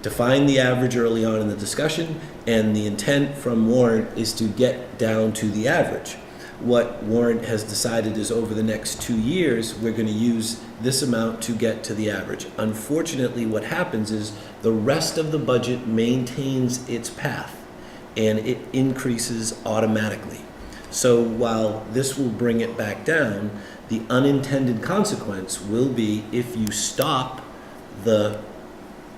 define the average early on in the discussion, and the intent from Warren is to get down to the average. What Warren has decided is over the next 2 years, we're going to use this amount to get to the average. Unfortunately, what happens is the rest of the budget maintains its path, and it increases automatically. So while this will bring it back down, the unintended consequence will be if you stop the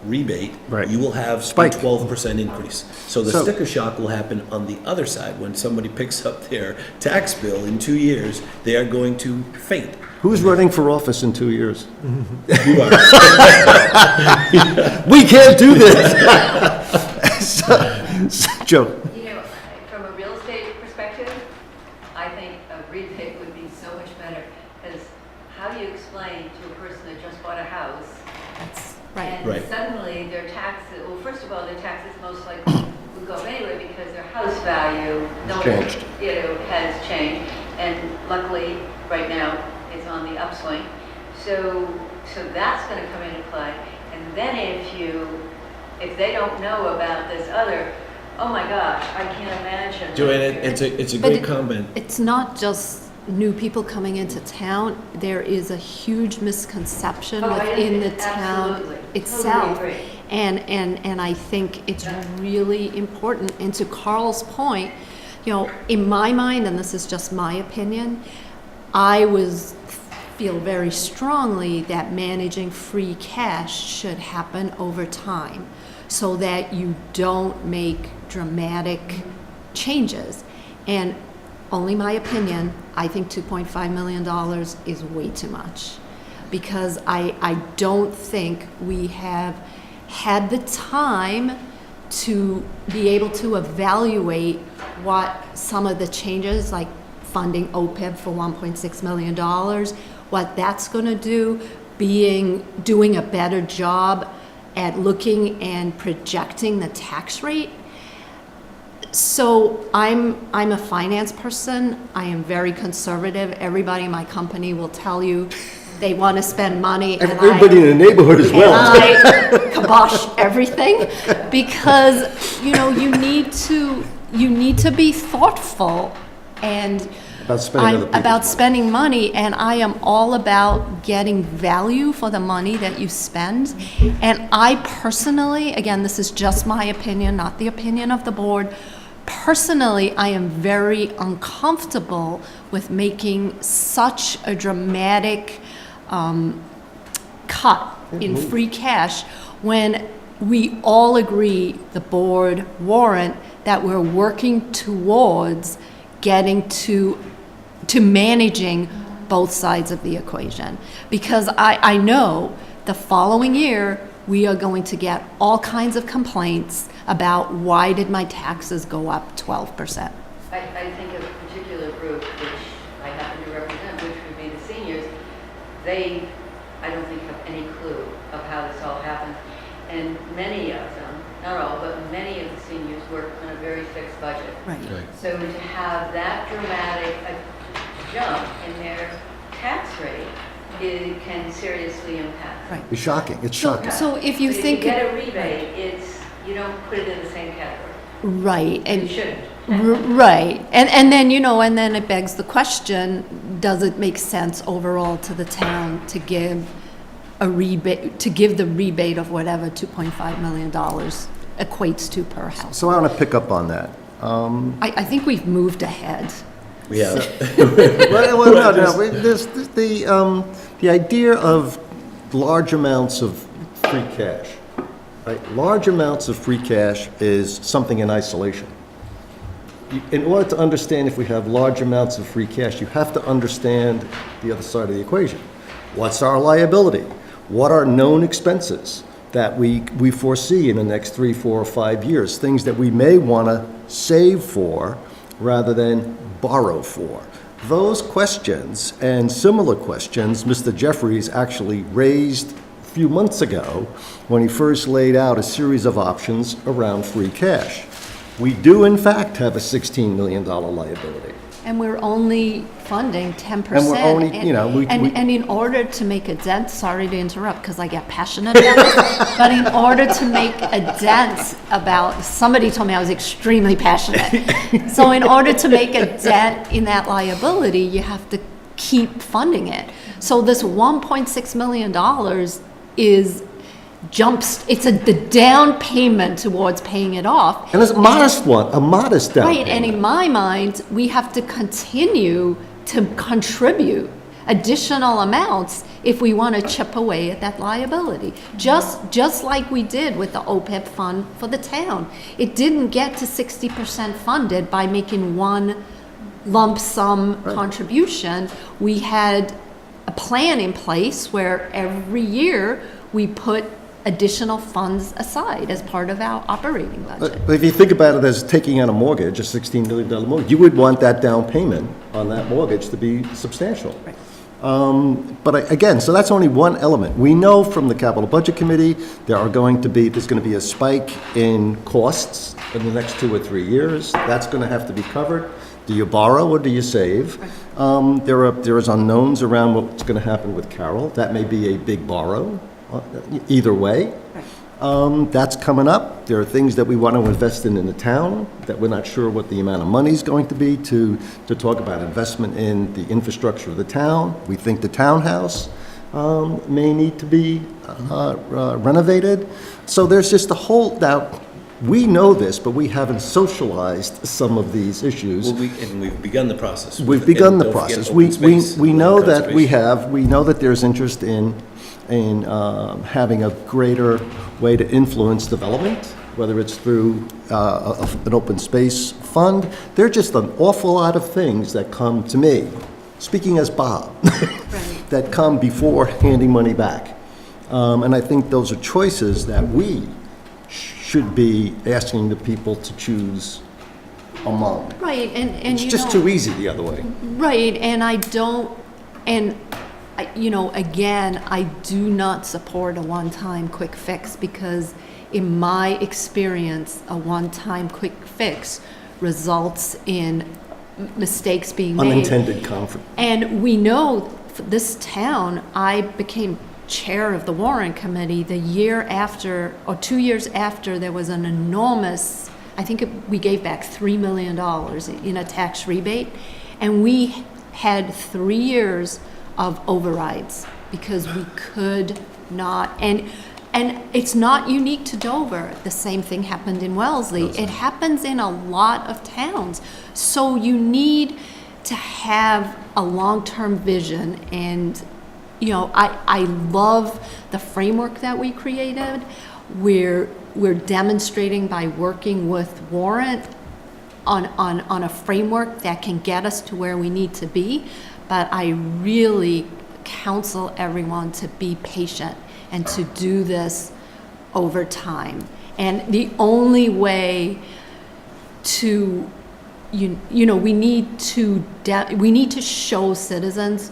rebate, Right. you will have Spike. a 12% increase. So the So- sticker shock will happen on the other side. When somebody picks up their tax bill in 2 years, they are going to faint. Who's running for office in 2 years? You are. We can't do this. Joe, From a real estate perspective, I think a rebate would be so much better, because how do you explain to a person that just bought a house? right. And Right. suddenly their taxes, well, first of all, their taxes most likely would go up anyway because their house value changed. Has changed, and luckily, right now, it's on the upswing. So that's going to come into play. And then if they don't know about this other, oh my gosh, I can't imagine. Joanne, it's a But good comment. It's not just new people coming into town. There is a huge misconception Oh, I within the agree. town Absolutely. itself. Totally agree. And I think it's really important. And to Carl's point, in my mind, and this is just my opinion, I feel very strongly that managing free cash should happen over time so that you don't make dramatic changes. And only my opinion, I think $2.5 million is way too much, because I don't think we have had the time to be able to evaluate what some of the changes, like funding OPEB for $1.6 million, what that's going to do, doing a better job at looking and projecting the tax rate. So I'm a finance person. I am very conservative. Everybody in my company will tell you they want to spend money. And Everybody in the neighborhood as well. And I kibosh everything because, you know, you need to be thoughtful and About spending other people's about money. spending money, and I am all about getting value for the money that you spend. And I personally, again, this is just my opinion, not the opinion of the board. Personally, I am very uncomfortable with making such a dramatic cut in free cash when we all agree, the board, warrant, that we're working towards getting to managing both sides of the equation. Because I know the following year, we are going to get all kinds of complaints about why did my taxes go up 12%? I think of a particular group, which I happen to represent, which would be the seniors. They, I don't think, have any clue of how this all happened. And many of them, not all, but many of the seniors work on a very fixed budget. Right. So to have that dramatic a jump in their tax rate, it can seriously impact. Right. It's shocking, it's shocking. So if you But think. if you get a rebate, you don't put it in the same category. Right, You and, shouldn't. right, and then, you know, and then it begs the question, does it make sense overall to the town to give a rebate, to give the rebate of whatever $2.5 million equates to per house? So I want to pick up on that. I think we've moved ahead. Yeah. Well, no, there's the idea of large amounts of free cash, right? Large amounts of free cash is something in isolation. In order to understand if we have large amounts of free cash, you have to understand the other side of the equation. What's our liability? What are known expenses that we foresee in the next 3, 4, or 5 years? Things that we may want to save for rather than borrow for. Those questions and similar questions Mr. Jeffries actually raised a few months ago when he first laid out a series of options around free cash. We do in fact have a $16 million liability. And we're only funding 10%. And we're only, you know, And in order to make a dent, sorry to interrupt because I get passionate about this, but in order to make a dent about, somebody told me I was extremely passionate. So in order to make a dent in that liability, you have to keep funding it. So this $1.6 million is it's the down payment towards paying it off. And it's a modest one, a modest down Right, and payment. in my mind, we have to continue to contribute additional amounts if we want to chip away at that liability. Just like we did with the OPEB fund for the town. It didn't get to 60% funded by making one lump sum contribution. We had a plan in place where every year we put additional funds aside as part of our operating budget. But if you think about it as taking out a mortgage, a $16 million mortgage, you would want that down payment on that mortgage to be substantial. Right. But again, so that's only one element. We know from the Capital Budget Committee, there's going to be a spike in costs in the next 2 or 3 years. That's going to have to be covered. Do you borrow or do you save? There is unknowns around what's going to happen with Carroll. That may be a big borrow, either way. That's coming up. There are things that we want to invest in the town that we're not sure what the amount of money is going to be to talk about investment in the infrastructure of the town. We think the townhouse may need to be renovated. So there's just a whole, now, we know this, but we haven't socialized some of these issues. Well, we've begun the process. We've begun And the don't forget process. open space, We know that conservation. we know that there's interest in having a greater way to influence development, whether it's through an open space fund. There are just an awful lot of things that come to me, speaking as Bob, that come before handing money back. And I think those are choices that we should be asking the people to choose among. Right, and It's you just know, too easy the other way. Right, and I don't, and you know, again, I do not support a one-time quick fix because in my experience, a one-time quick fix results in mistakes being made. Unintended conflict. And we know for this town, I became chair of the warrant committee the year after, or 2 years after, there was an enormous, I think we gave back $3 million in a tax rebate. And we had 3 years of overrides because we could not, and it's not unique to Dover. The same thing happened in Wellesley. It happens in a lot of towns. So you need to have a long-term vision. And, you know, I love the framework that we created. We're demonstrating by working with Warrant on a framework that can get us to where we need to be. But I really counsel everyone to be patient and to do this over time. And the only way to, you know, we need to show citizens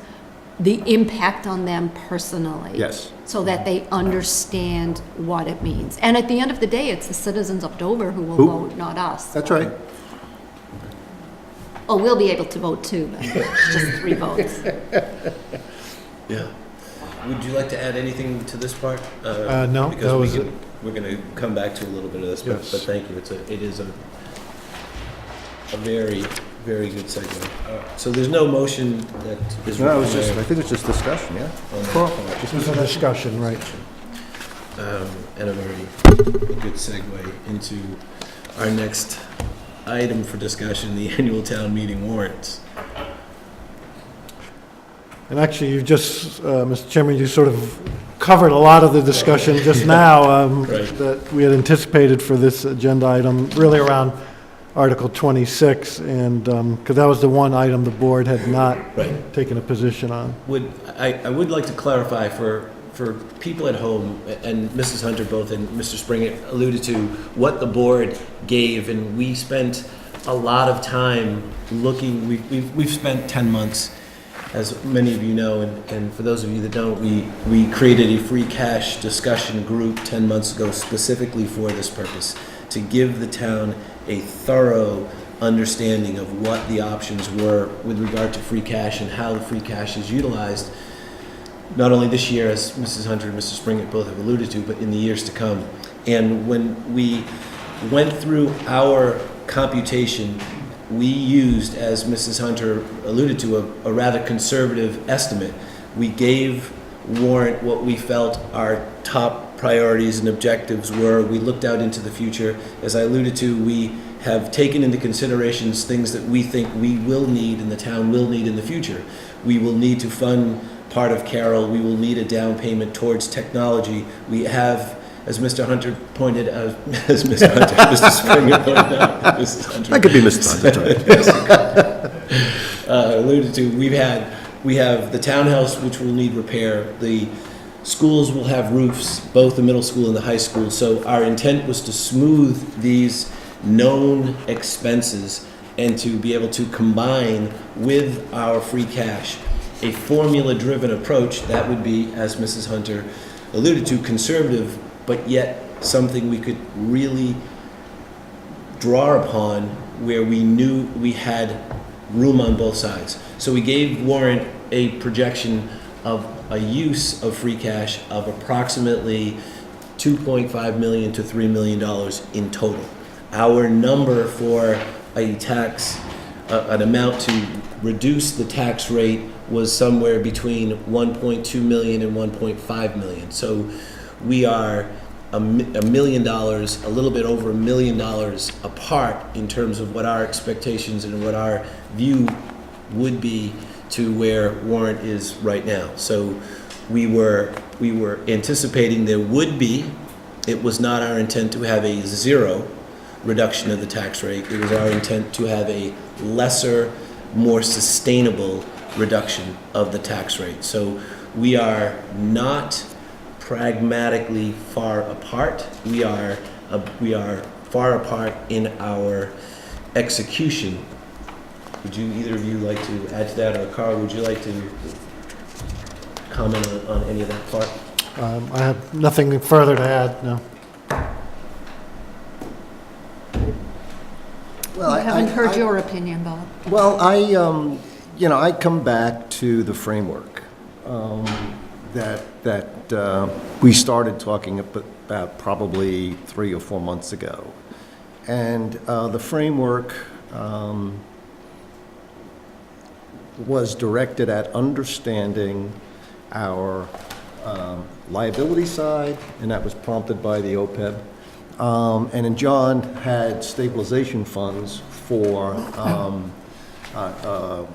the impact on them personally. Yes. So that they understand what it means. And at the end of the day, it's the citizens of Dover who will vote, not us. That's right. Oh, we'll be able to vote too, but it's just 3 votes. Yeah. Would you like to add anything to this part? No, Because that was it. we're going to come back to a little bit of this, but Yes. thank you. It is a very, very good segue. So there's no motion that is No, it was just, I required think it's just discussion, yeah? on that Cool. part. This is a discussion, right? And a very good segue into our next item for discussion, the annual town meeting warrants. And actually, you just, Mr. Chairman, you sort of covered a lot of the discussion just now Right. that we had anticipated for this agenda item, really around Article 26, and, because that was the one item the board had not Right. taken a position on. I would like to clarify for people at home, and Mrs. Hunter both and Mr. Springer alluded to what the board gave, and we spent a lot of time looking, we've spent 10 months, as many of you know, and for those of you that don't, we created a free cash discussion group 10 months ago specifically for this purpose, to give the town a thorough understanding of what the options were with regard to free cash and how the free cash is utilized, not only this year, as Mrs. Hunter and Mr. Springett both have alluded to, but in the years to come. And when we went through our computation, we used, as Mrs. Hunter alluded to, a rather conservative estimate. We gave Warrant what we felt our top priorities and objectives were. We looked out into the future. As I alluded to, we have taken into considerations things that we think we will need and the town will need in the future. We will need to fund part of Carroll. We will need a down payment towards technology. We have, as Mr. Hunter pointed out, as Mr. Hunter, Mr. Springer pointed out, Mrs. Hunter. I could be Mr. Hunter. Alluded to, we have the townhouse, which will need repair. The schools will have roofs, both the middle school and the high school. So our intent was to smooth these known expenses and to be able to combine with our free cash a formula-driven approach that would be, as Mrs. Hunter alluded to, conservative, but yet something we could really draw upon where we knew we had room on both sides. So we gave Warrant a projection of a use of free cash of approximately $2.5 million to $3 million in total. Our number for a tax, an amount to reduce the tax rate was somewhere between 1.2 million and 1.5 million. So we are $1 million, a little bit over $1 million apart in terms of what our expectations and what our view would be to where Warrant is right now. So we were anticipating there would be, it was not our intent to have a zero reduction of the tax rate. It was our intent to have a lesser, more sustainable reduction of the tax rate. So we are not pragmatically far apart. We are far apart in our execution. Would you, either of you, like to add to that, or Carl, would you like to comment on any of that part? I have nothing further to add, no. Well, I haven't heard your opinion, Bob. Well, I come back to the framework. that we started talking about probably 3 or 4 months ago. And the framework was directed at understanding our liability side, and that was prompted by the OPEB. And then John had stabilization funds for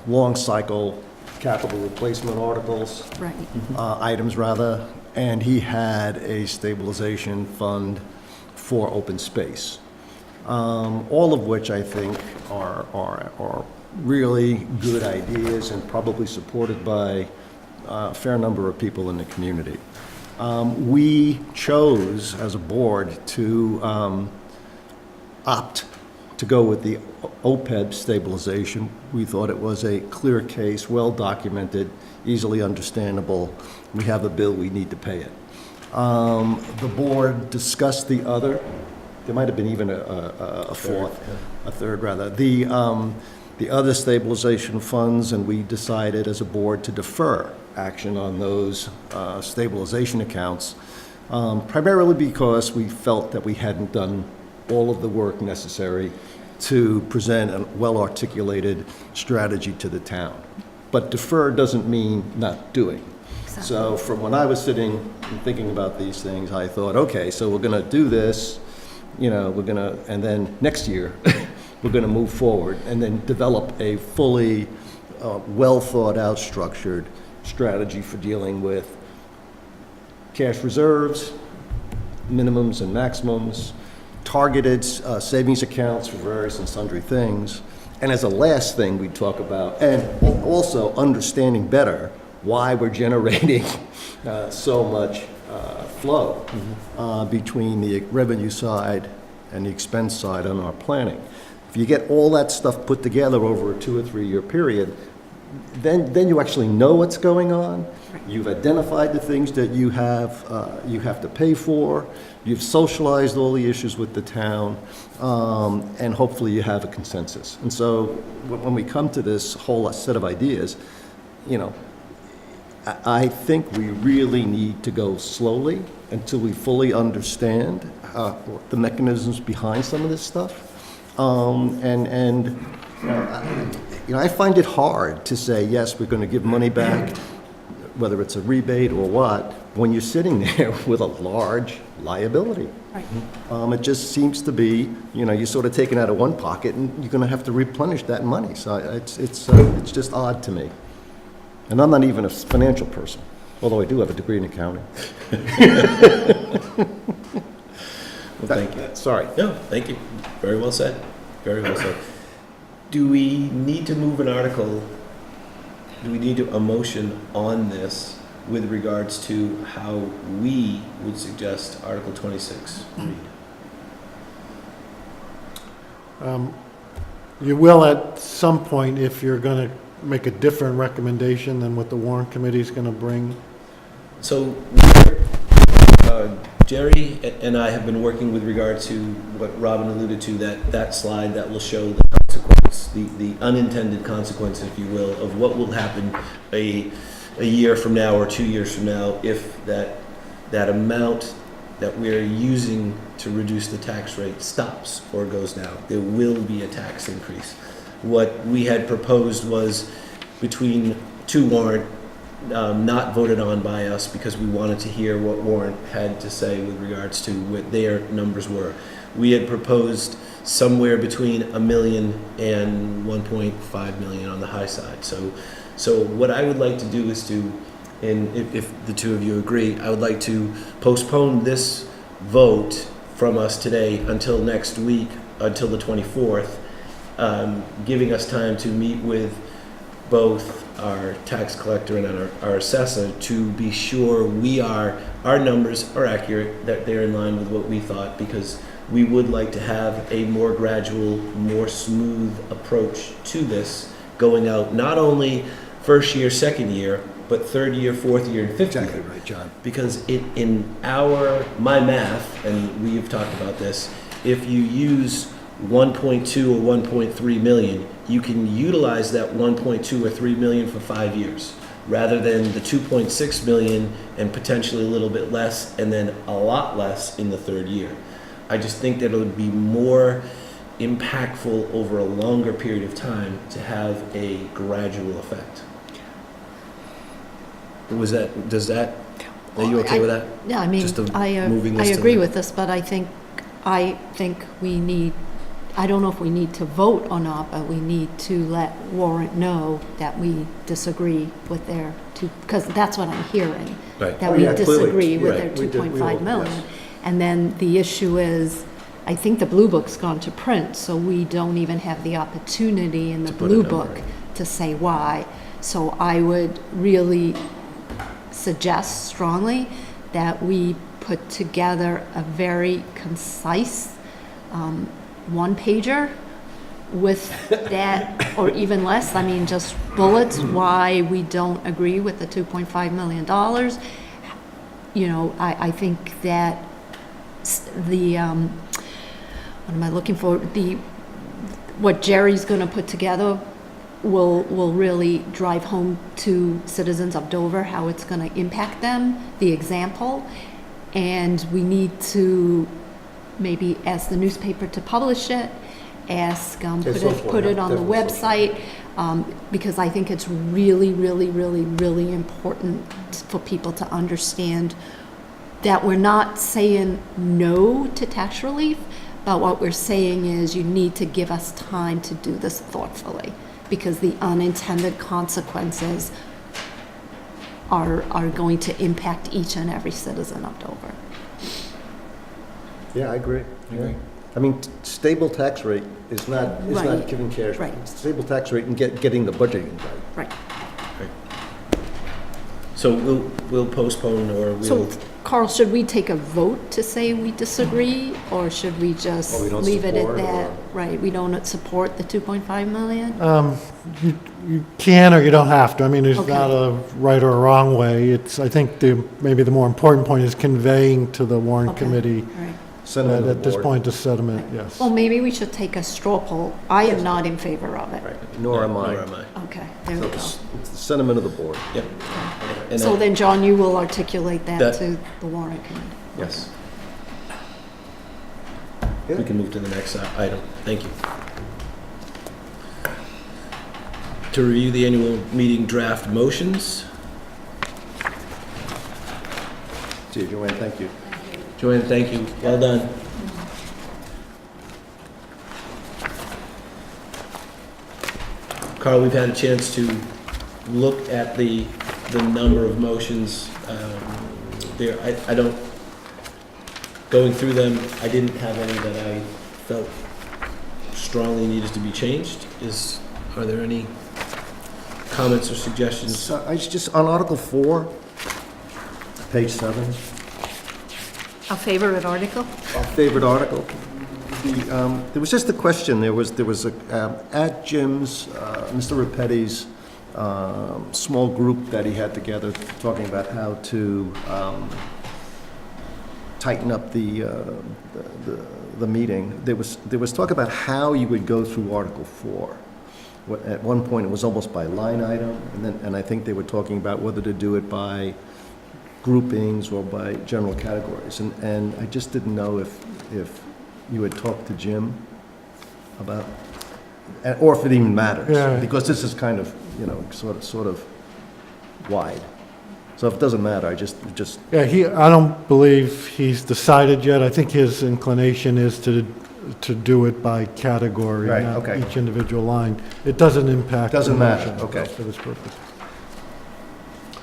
long cycle capital replacement articles. Right. Items rather, and he had a stabilization fund for open space. All of which I think are really good ideas and probably supported by a fair number of people in the community. We chose as a board to opt to go with the OPEB stabilization. We thought it was a clear case, well-documented, easily understandable. We have a bill, we need to pay it. The board discussed the other. There might have been even a third rather. The other stabilization funds, and we decided as a board to defer action on those stabilization accounts, primarily because we felt that we hadn't done all of the work necessary to present a well-articulated strategy to the town. But defer doesn't mean not doing. Exactly. So from when I was sitting and thinking about these things, I thought, okay, so we're going to do this, and then next year, we're going to move forward and then develop a fully well-thought-out, structured strategy for dealing with cash reserves, minimums and maximums, targeted savings accounts for various and sundry things. And as a last thing, we talk about, and also understanding better why we're generating so much flow between the revenue side and the expense side on our planning. If you get all that stuff put together over a 2 or 3 year period, then you actually know what's going on. You've identified the things that you have to pay for. You've socialized all the issues with the town, and hopefully you have a consensus. And so when we come to this whole set of ideas, I think we really need to go slowly until we fully understand the mechanisms behind some of this stuff. I find it hard to say, yes, we're going to give money back, whether it's a rebate or what, when you're sitting there with a large liability. Right. It just seems to be, you're sort of taking out of one pocket and you're going to have to replenish that money. So it's just odd to me. And I'm not even a financial person, although I do have a degree in accounting. Well, thank you. Sorry. No, thank you. Very well said. Very well said. Do we need to move an article? Do we need a motion on this with regards to how we would suggest Article 26 read? You will at some point if you're going to make a different recommendation than what the warrant committee is going to bring. So, Jerry and I have been working with regard to what Robin alluded to, that slide that will show the consequence, the unintended consequence, if you will, of what will happen a year from now or 2 years from now if that amount that we're using to reduce the tax rate stops or goes down. There will be a tax increase. What we had proposed was between two warrant, not voted on by us because we wanted to hear what warrant had to say with regards to what their numbers were. We had proposed somewhere between $1 million and $1.5 million on the high side. So what I would like to do is and if the two of you agree, I would like to postpone this vote from us today until next week, until the 24th, giving us time to meet with both our tax collector and our assessor to be sure our numbers are accurate, that they're in line with what we thought, because we would like to have a more gradual, more smooth approach to this going out, not only first year, second year, but third year, fourth year, and fifth year. Exactly right, John. Because my math, and we have talked about this, if you use 1.2 or 1.3 million, you can utilize that 1.2 or 3 million for 5 years. rather than the 2.6 million and potentially a little bit less and then a lot less in the third year. I just think that it would be more impactful over a longer period of time to have a gradual effect. Are you okay with that? Yeah, I mean, Just to I moving this to agree the- with this, but I think we need, I don't know if we need to vote or not, but we need to let Warrant know that we disagree with their because that's what I'm hearing. Right. That Oh, we yeah, clearly. disagree with Right. their We did- we 2.5 will, million. yes. And then the issue is, I think the Blue Book's gone to print, so we don't even have the opportunity in the To put a Blue number Book in. to say why. So I would really suggest strongly that we put together a very concise one-pager with that, or even less, I mean, just bullets, why we don't agree with the $2.5 million. You know, I think that what am I looking for? What Jerry's gonna put together will really drive home to citizens of Dover how it's gonna impact them, the example. And we need to maybe ask the newspaper to publish it, put it on the website, because I think it's really, really, really, really important for people to understand that we're not saying no to tax relief, but what we're saying is you need to give us time to do this thoughtfully, because the unintended consequences are going to impact each and every citizen of Dover. Yeah, I agree. I mean, stable tax rate is not Right. giving cash. Right. Stable tax rate and getting the budgeting right. Right. So we'll postpone or So, we'll, Carl, should we take a vote to say we disagree, or should we just Or we don't leave it at support, that? or- Right, we don't support the 2.5 million? You can or you don't have to. I mean, there's Okay. not a right or a wrong way. I think maybe the more important point is conveying to the warrant Okay. committee All right. Sentiment of that the at this board. point, the sentiment, yes. Well, maybe we should take a straw poll. I am not in favor of it. Nor am I. Nor am I. Okay, there So we go. it's the sentiment of the board. Yep. And So I- then, John, you will articulate that That- to the warrant committee. Yes. Yeah. We can move to the next item. Thank you. To review the annual meeting draft motions. Gee, Joanne, thank you. Joanne, thank you. Well done. Carl, we've had a chance to look at the number of motions. There, I don't, going through them, I didn't have any that I felt strongly needed to be changed. Are there any comments or suggestions? So I just, on Article 4, page 7, A favorite article? our favorite article, there was just a question, there was at Jim's, Mr. Repetti's small group that he had together, talking about how to tighten up the meeting. There was talk about how you would go through Article 4. At one point, it was almost by line item, and I think they were talking about whether to do it by groupings or by general categories. And I just didn't know if you had talked to Jim about, or if it even matters. Yeah. Because this is kind of, sort of wide. So if it doesn't matter, I just, Yeah, I don't believe he's decided yet. I think his inclination is to do it by category, Right, not okay. each individual line. It doesn't impact. the Doesn't matter, motion okay. For this purpose.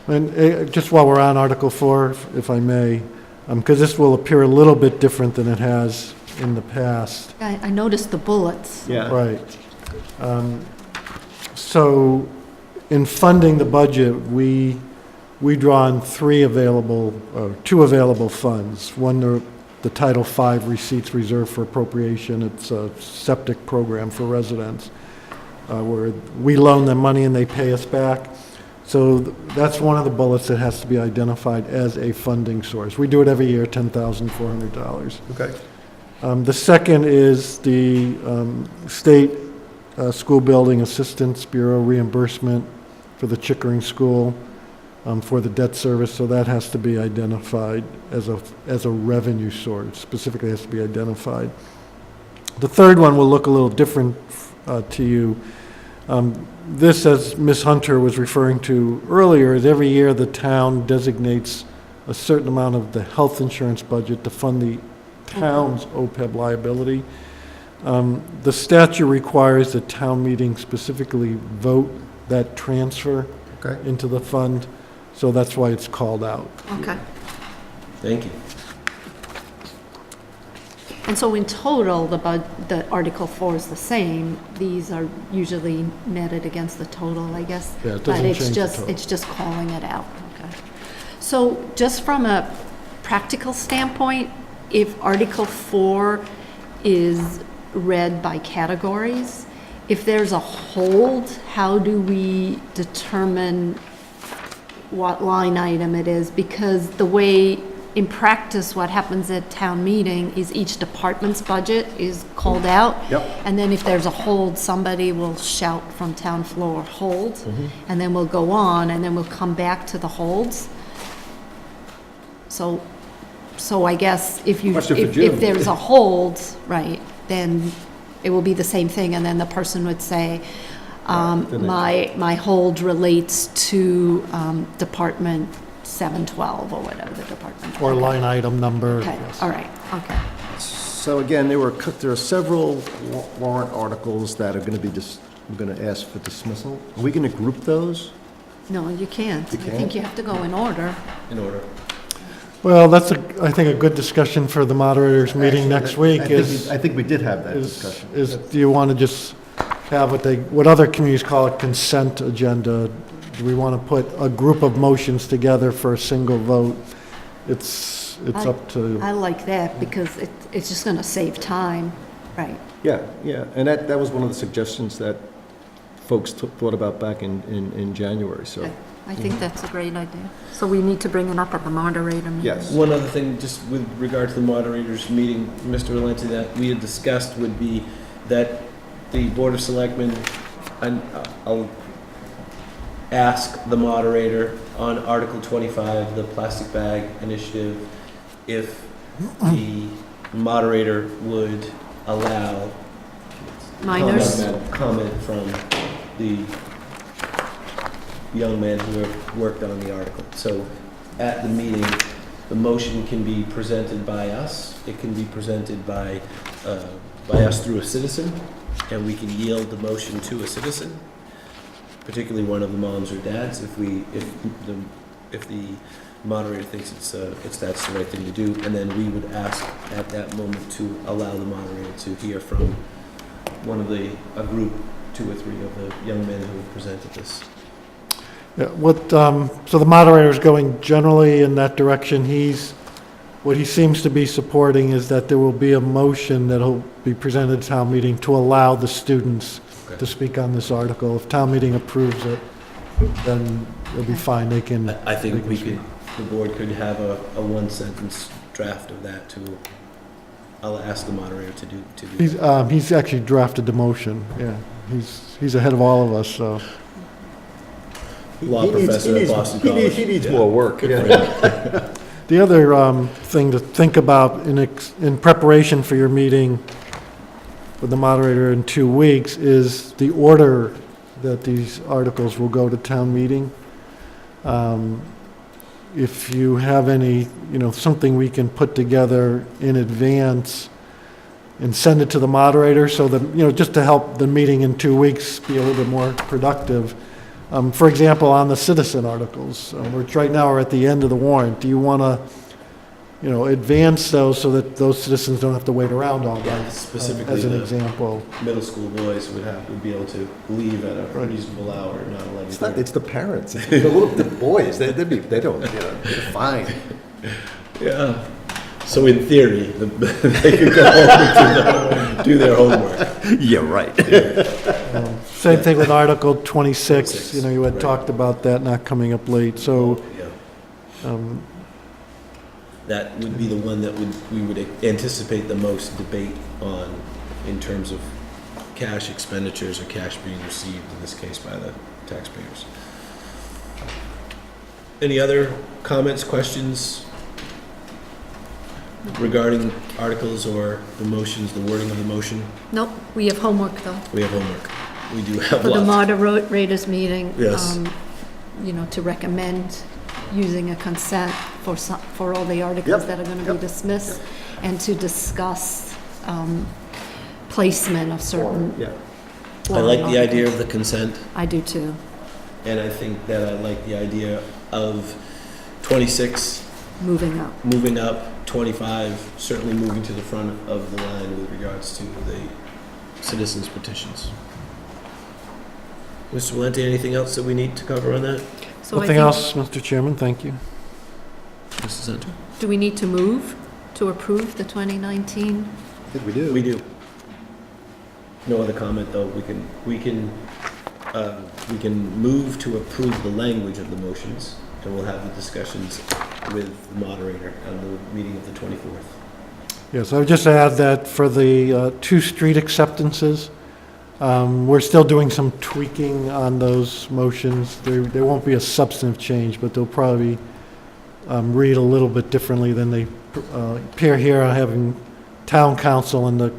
And just while we're on Article 4, if I may, because this will appear a little bit different than it has in the past. I noticed the bullets. yeah. Right. So in funding the budget, we draw on two available funds. One, the Title V receipts reserved for appropriation. It's a septic program for residents, where we loan them money and they pay us back. So that's one of the bullets that has to be identified as a funding source. We do it every year, $10,400. Okay. The second is the State School Building Assistance Bureau reimbursement for the Chickering School. for the debt service, so that has to be identified as a revenue source, specifically has to be identified. The third one will look a little different to you. This, as Ms. Hunter was referring to earlier, is every year the town designates a certain amount of the health insurance budget to fund the town's OPEB liability. The statute requires the town meeting specifically vote that transfer Okay. into the fund, so that's why it's called out. Okay. Thank you. And so in total, the Article 4 is the same. These are usually netted against the total, I guess. Yeah, it doesn't But change the total. it's just calling it out. Okay. So just from a practical standpoint, if Article 4 is read by categories, if there's a hold, how do we determine what line item it is? Because the way, in practice, what happens at town meeting is each department's budget is called out. Yep. And then if there's a hold, somebody will shout from town floor, hold, and then we'll go on, and then we'll come back to the holds. So I guess if you, Question for if Jim. there's a hold, right, then it will be the same thing, and then the person would say, my hold relates to Department 712, or whatever the department. Or line item number. Okay, yes. all right, okay. So again, there are several warrant articles that are going to be we're going to ask for dismissal. Are we going to group those? No, you can't. You I think can't? you have to go in order. In order. Well, that's, I think, a good discussion for the moderators meeting next week I think we did have that is, discussion. do you want to just have what other communities call a consent agenda? Do we want to put a group of motions together for a single vote? It's up to, I like that, because it's just gonna save time, right? Yeah, and that was one of the suggestions that folks thought about back in January, so. Okay. I think that's a great idea. So we need to bring it up at the moderator meeting. Yes. One other thing, just with regard to the moderators meeting, Mr. Valenti, that we had discussed would be that the Board of Selectmen, and I'll ask the moderator on Article 25, the plastic bag initiative, if the moderator would allow Minors? comment from the young men who have worked on the article. So at the meeting, the motion can be presented by us. It can be presented by us through a citizen, and we can yield the motion to a citizen, particularly one of the moms or dads, if the moderator thinks that's the right thing to do. And then we would ask at that moment to allow the moderator to hear from a group, 2 or 3 of the young men who have presented this. yeah, so the moderator is going generally in that direction. What he seems to be supporting is that there will be a motion that'll be presented at town meeting to allow the students to speak on this article. If town meeting approves it, then it'll be fine, they can. I think they can the board could have a 1-sentence draft of that I'll ask the moderator to do. He's actually drafted the motion, yeah. He's ahead of all of us, so. Law professor at Boston College. He needs Yeah. more work. The other thing to think about in preparation for your meeting with the moderator in 2 weeks is the order that these articles will go to town meeting. If you have any, something we can put together in advance and send it to the moderator so that, just to help the meeting in 2 weeks be a little bit more productive. For example, on the citizen articles, which right now are at the end of the warrant, do you want to, advance those so that those citizens don't have to wait around all night? Specifically, As an the example. middle school boys would be able to leave at a reasonable hour, not 11:30. It's the parents, the boys, they don't, they're fine. Yeah. So in theory, they could go home and do their homework. Yeah, right. Same thing with Article 26, 26, you had right. talked about that not coming up late, so, Yeah. That would be the one that we would anticipate the most debate on in terms of cash expenditures or cash being received, in this case by the taxpayers. Any other comments, questions regarding articles or the motions, the wording of the motion? Nope, we have homework though, We have homework. We do have for the lots. moderators meeting. Yes. You know, to recommend using a consent for all the articles Yep, that are gonna be yep, dismissed, and to discuss, placement of certain. Yeah. I like warrant the idea articles. of the consent, I do too. and I think that I like the idea of 26 Moving up. moving up, 25 certainly moving to the front of the line with regards to the citizens petitions. Mr. Valenti, anything else that we need to cover on that? So I Nothing think- else, Mr. Chairman, thank you. Mrs. Hunter? Do we need to move to approve the 2019? I think we do. We do. No other comment, though. We can move to approve the language of the motions, and we'll have the discussions with the moderator on the meeting of the 24th. Yes, I would just add that for the 2 street acceptances, we're still doing some tweaking on those motions. There won't be a substantive change, but they'll probably read a little bit differently than they appear here, having town council and the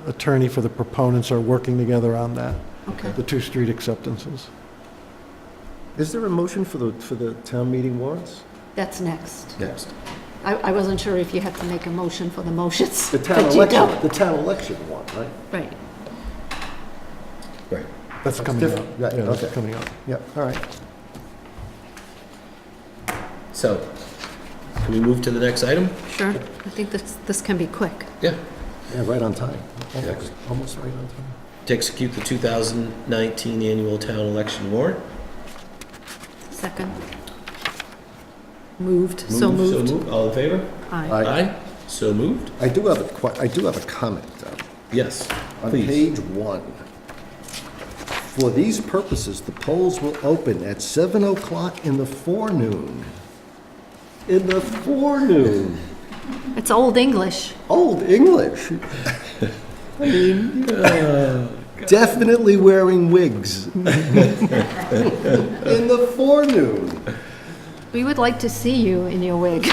attorney for the proponents are working together on that, Okay. the 2 street acceptances. Is there a motion for the town meeting warrants? That's next. Next. I wasn't sure if you had to make a motion for the motions. The town but you election, don't. the town election one, right? Right. Right. That's coming up. different. Right, Yeah, that's okay. coming up. Yeah, all right. So, can we move to the next item? Sure. I think this can be quick. Yeah. Yeah, right on time. Yeah. Almost right on time. To execute the 2019 annual town election warrant. Second. Moved. So So moved. moved. All in favor? Aye. Aye. So moved? I do have a comment, though. Yes, On please. page 1. For these purposes, the polls will open at 7 o'clock in the forenoon. In the forenoon. It's Old English. Old English. I mean, definitely wearing wigs. In the forenoon. We would like to see you in your wig.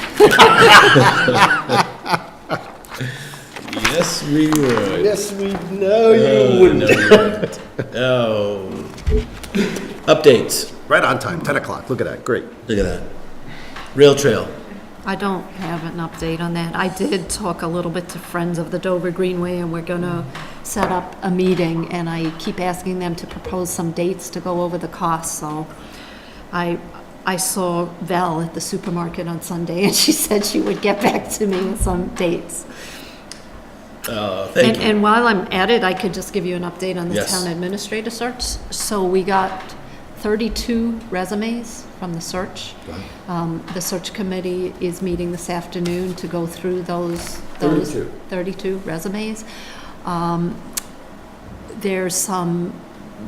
Yes, we would. Yes, we know you wouldn't. No, you wouldn't. Oh. Updates. Right on time, 10 o'clock. Look at that, great. Look at that. Rail Trail. I don't have an update on that. I did talk a little bit to Friends of the Dover Greenway, and we're gonna set up a meeting, and I keep asking them to propose some dates to go over the costs, so I saw Val at the supermarket on Sunday, and she said she would get back to me with some dates. Thank you. And while I'm at it, I could just give you an update on the Yes. town administrator search. So we got 32 resumes from the search. The search committee is meeting this afternoon to go through those 32 resumes. There's some,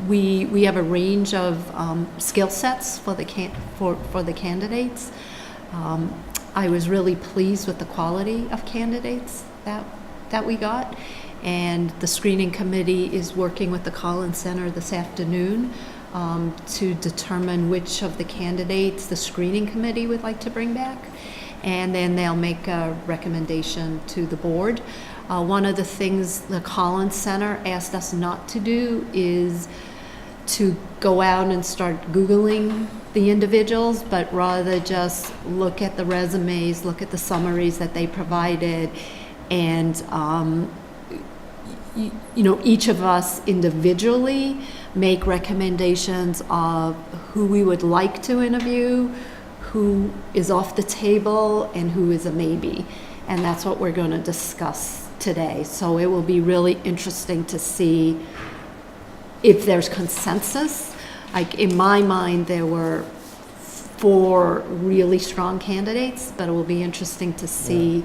we have a range of skill sets for the candidates. I was really pleased with the quality of candidates that we got. And the screening committee is working with the Collins Center this afternoon to determine which of the candidates the screening committee would like to bring back. And then they'll make a recommendation to the board. One of the things the Collins Center asked us not to do is to go out and start Googling the individuals, but rather just look at the resumes, look at the summaries that they provided, and each of us individually make recommendations of who we would like to interview, who is off the table, and who is a maybe. And that's what we're going to discuss today. So it will be really interesting to see if there's consensus. Like in my mind, there were 4 really strong candidates, but it will be interesting to see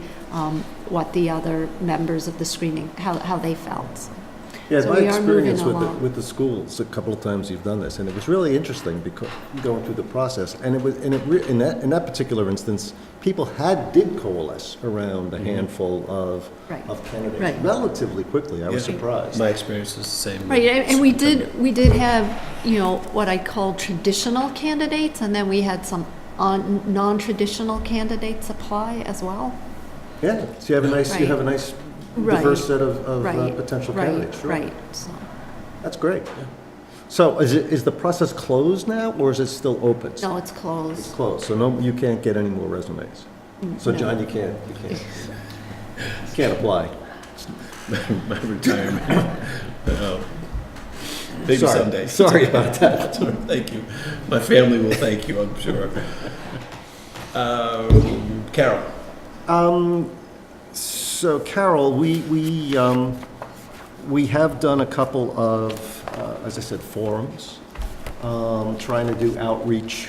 what the other members of the screening, how they felt. Yeah, So my we are moving experience along. with the schools, a couple of times you've done this, and it was really interesting because going through the process, and in that particular instance, people did coalesce around a handful of Right. candidates Right. relatively quickly. I was Yeah. surprised. My experience was the same. Right, and we did have, what I call traditional candidates, and then we had some non-traditional candidates apply as well. Yeah, so you have a nice, you have a nice Right. diverse set of Right, potential right, candidates. Sure. Right, so. That's great. So is the process closed now, or is it still open? No, it's It's closed. closed, so no, you can't get any more resumes. So No. John, you can't apply. My retirement. Maybe Sorry. someday. Sorry about that. Thank you. My family will thank you, I'm sure. Carol? So Carol, we have done a couple of, as I said, forums, trying to do outreach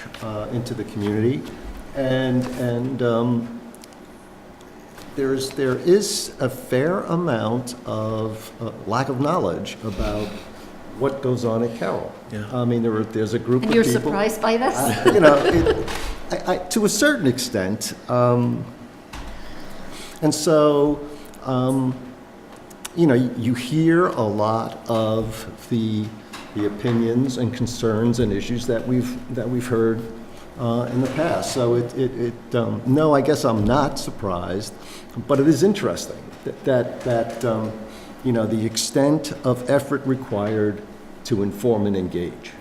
into the community, and there is a fair amount of lack of knowledge about what goes on at Carroll. Yeah. I mean, there's a group of And people. you're surprised by this? You know, to a certain extent. And so, you know, you hear a lot of the opinions and concerns and issues that we've heard in the past. So no, I guess I'm not surprised, but it is interesting that you know, the extent of effort required to inform and engage.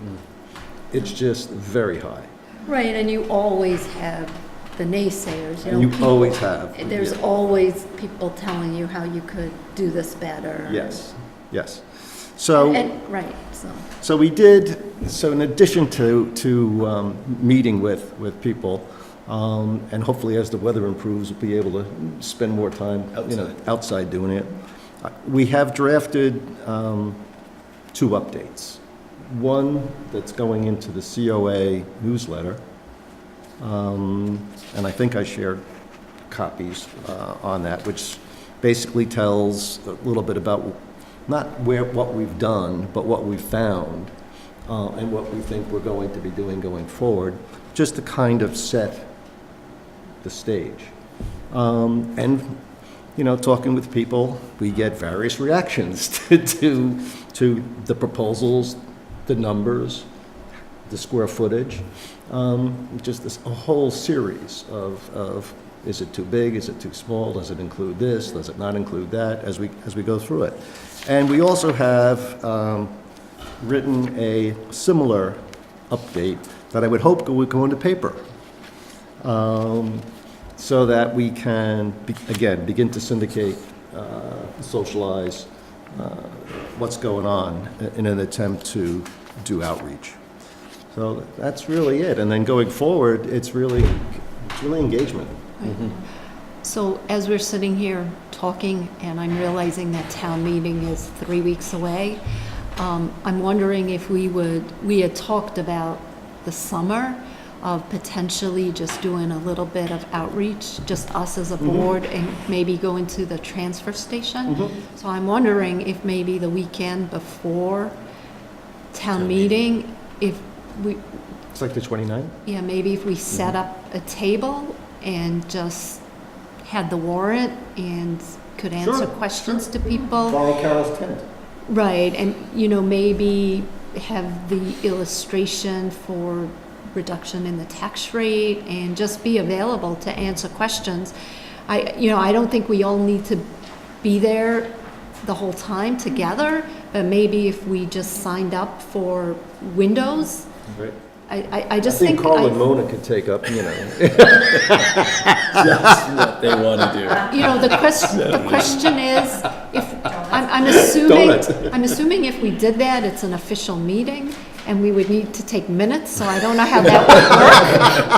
It's just very high. Right, and you always have the naysayers, you know. And you people- always have. There's Yeah. always people telling you how you could do this better. Yes, yes. So. Right, so. So in addition to meeting with people, and hopefully as the weather improves, we'll be able to spend more time, outside doing it. We have drafted 2 updates. One that's going into the COA newsletter, and I think I shared copies on that, which basically tells a little bit about not what we've done, but what we've found, and what we think we're going to be doing going forward, just to kind of set the stage. And, you know, talking with people, we get various reactions to the proposals, the numbers, the square footage, just a whole series of is it too big, is it too small, does it include this, does it not include that, as we go through it. And we also have written a similar update that I would hope would go into paper, so that we can, again, begin to syndicate, socialize what's going on in an attempt to do outreach. So that's really it. And then going forward, it's really engagement. So as we're sitting here talking, and I'm realizing that town meeting is 3 weeks away, I'm wondering if we had talked about the summer of potentially just doing a little bit of outreach, just us as a board, and maybe going to the transfer station. So I'm wondering if maybe the weekend before town meeting, if we, It's like the 29th? yeah, maybe if we set up a table and just had the warrant and could answer Sure, questions to people. Borrow Carol's tent. Right, and, you know, maybe have the illustration for reduction in the tax rate and just be available to answer questions. I don't think we all need to be there the whole time together, but maybe if we just signed up for windows, Right. I just think. Carl and Mona could take up, you know. That's what they want to do. You know, the question is, if, I'm assuming if we did that, it's an official meeting, and we would need to take minutes, so I don't know how that would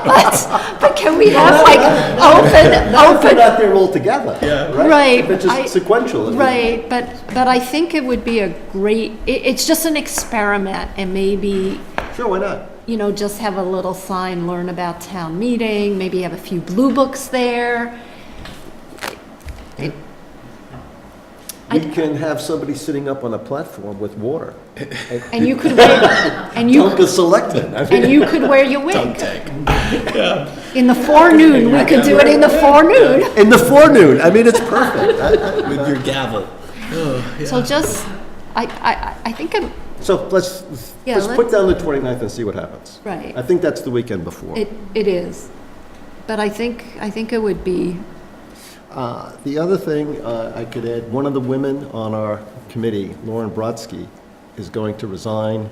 work. But can we have like If we're not there all together. Yeah. Right, If it's just sequential. right, but I think it would be a great, it's just an experiment, and maybe, Sure, why not? you know, just have a little sign, learn about town meeting, maybe have a few blue books there. We can have somebody sitting up on a platform with water. And you could wear, and you, Dunk the selectmen. I mean, and you could wear your wig. Tank. In the forenoon, we could do it in the forenoon. in the forenoon. I mean, it's perfect. With your gavel. So just, I think So let's Yeah, put let's- down the 29th and see what happens. Right. I think that's the weekend before. It is. But I think it would be, The other thing I could add, one of the women on our committee, Lauren Brodsky, is going to resign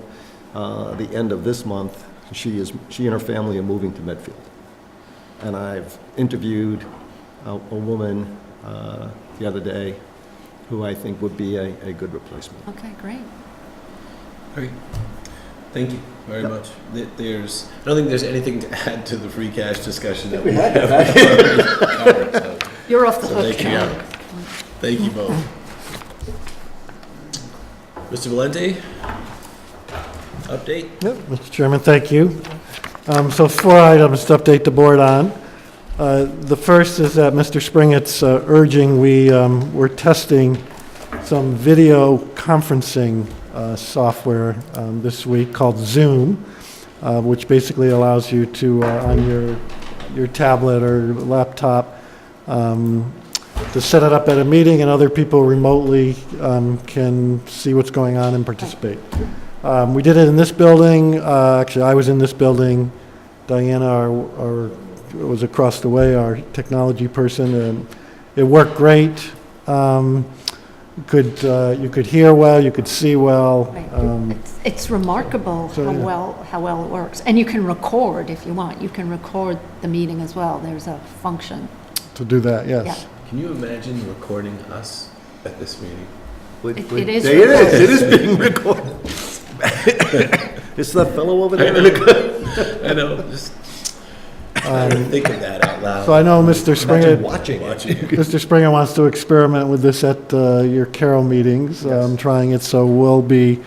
the end of this month. She and her family are moving to Medfield. And I've interviewed a woman the other day who I think would be a good replacement. okay, great. Great. Thank you very much. I don't think there's anything to add to the free cash discussion that we have. Covered, so You're off the hook, thank you. Cal. Thank you both. Mr. Valente, update? Yep, Mr. Chairman, thank you. So 4 items to update the board on. The first is that Mr. Springett's urging, we're testing some video conferencing software this week called Zoom, which basically allows you to, on your tablet or laptop, to set it up at a meeting, and other people remotely can see what's going on and participate. We did it in this building. Actually, I was in this building. Diana was across the way, our technology person, and it worked great. You could hear well, you could see well. Right. It's remarkable So, yeah. how well it works. And you can record if you want. You can record the meeting as well. There's a function. To do that, Yeah. yes. Can you imagine recording us at this meeting? It is It is being recorded. It's that fellow over there. I know, just trying to think of that out loud. So I know Mr. Springer, Watching it. Mr. Springer wants to experiment with this at your Carol meetings, trying it, so we'll be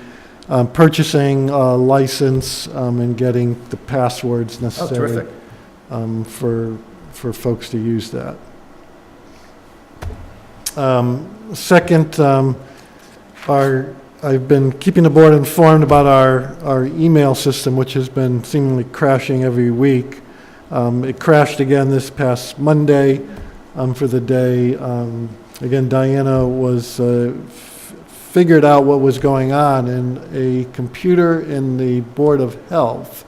purchasing a license and getting the passwords Oh, necessary terrific. for folks to use that. Second, I've been keeping the board informed about our email system, which has been seemingly crashing every week. It crashed again this past Monday for the day. Again, Diana was figured out what was going on, and a computer in the Board of Health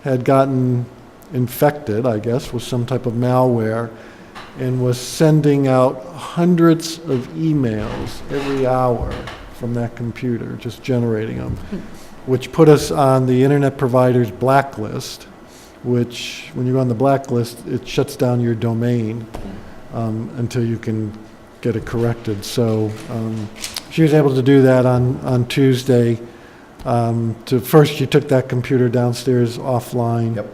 had gotten infected, I guess, with some type of malware, and was sending out hundreds of emails every hour from that computer, just generating them, which put us on the internet provider's blacklist, which, when you're on the blacklist, it shuts down your domain until you can get it corrected. So she was able to do that on Tuesday. First, she took that computer downstairs offline. Yep.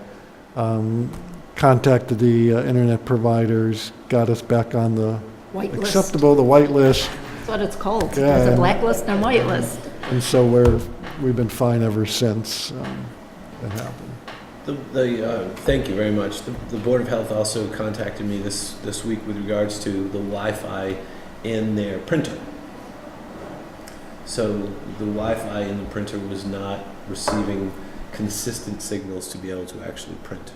Contacted the internet providers, got us back on the White list. acceptable, the white list, That's what it's called. Yeah, There's yeah. a blacklist and whitelist. and so we've been fine ever since it happened. Thank you very much. The Board of Health also contacted me this week with regards to the Wi-Fi in their printer. So the Wi-Fi in the printer was not receiving consistent signals to be able to actually print.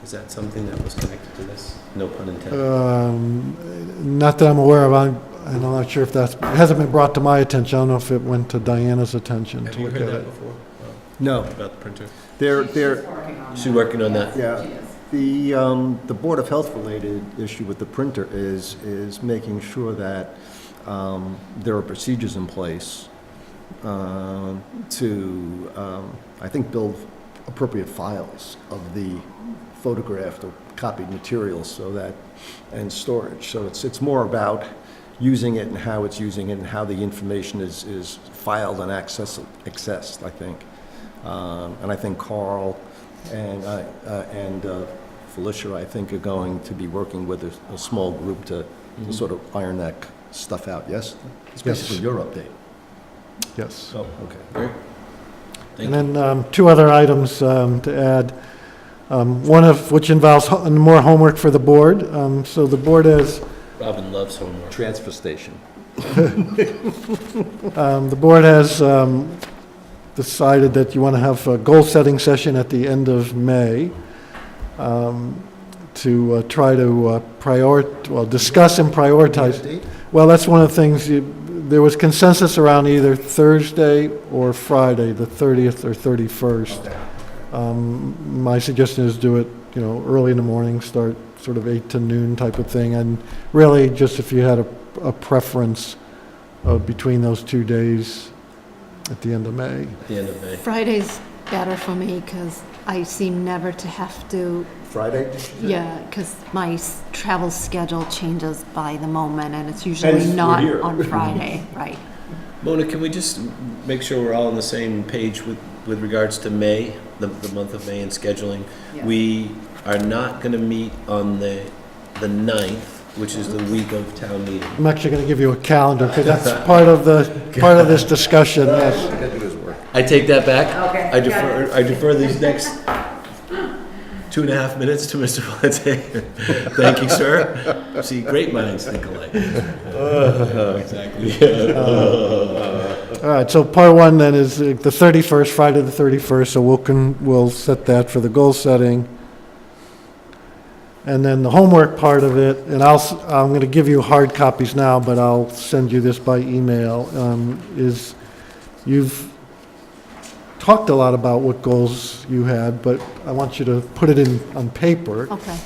Is that something that was connected to this? No pun intended. Not that I'm aware of. I'm not sure if it hasn't been brought to my attention. I don't know if it went to Diana's attention Have to you look heard at that it. before? No, About the printer? they're, She's working on that. yeah. The Board of Health related issue with the printer is making sure that there are procedures in place to, I think, build appropriate files of the photographed or copied materials so that, and storage. So it's more about using it and how it's using it and how the information is filed and accessed, I think. And I think Carl and Felicia, I think, are going to be working with a small group to sort of iron that stuff out, yes? It's Yes. basically your update. Yes. Oh, okay. Great. Thank And you. then 2 other items to add, one of which involves more homework for the board. So the board has Robin loves homework. Transfer station. The board has decided that you want to have a goal-setting session at the end of May to try to discuss and prioritize. Date? Well, that's one of the things there was consensus around either Thursday or Friday, the 30th or 31st. My suggestion is do it, early in the morning, start sort of 8 to noon type of thing, and really just if you had a preference between those 2 days at the end of May. At the end of May. Friday's better for me because I seem never to have to, Friday? yeah, because my travel schedule changes by the moment and it's And usually we're not here. on Friday, right? Mona, can we just make sure we're all on the same page with regards to May, the month of May and scheduling? Yeah. We are not going to meet on the 9th, which is the week of town meeting. I'm actually going to give you a calendar because that's part of this discussion, yes. I gotta do his work. I take that back. Okay. I defer these next 2.5 minutes to Mr. Valente. Thank you, sir. See, great minds think alike. Exactly. All right, so part one then is the 31st, Friday the 31st, so we'll set that for the goal setting. And then the homework part of it, and I'm going to give you hard copies now, but I'll send you this by email, is you've talked a lot about what goals you had, but I want you to put it on paper, Okay.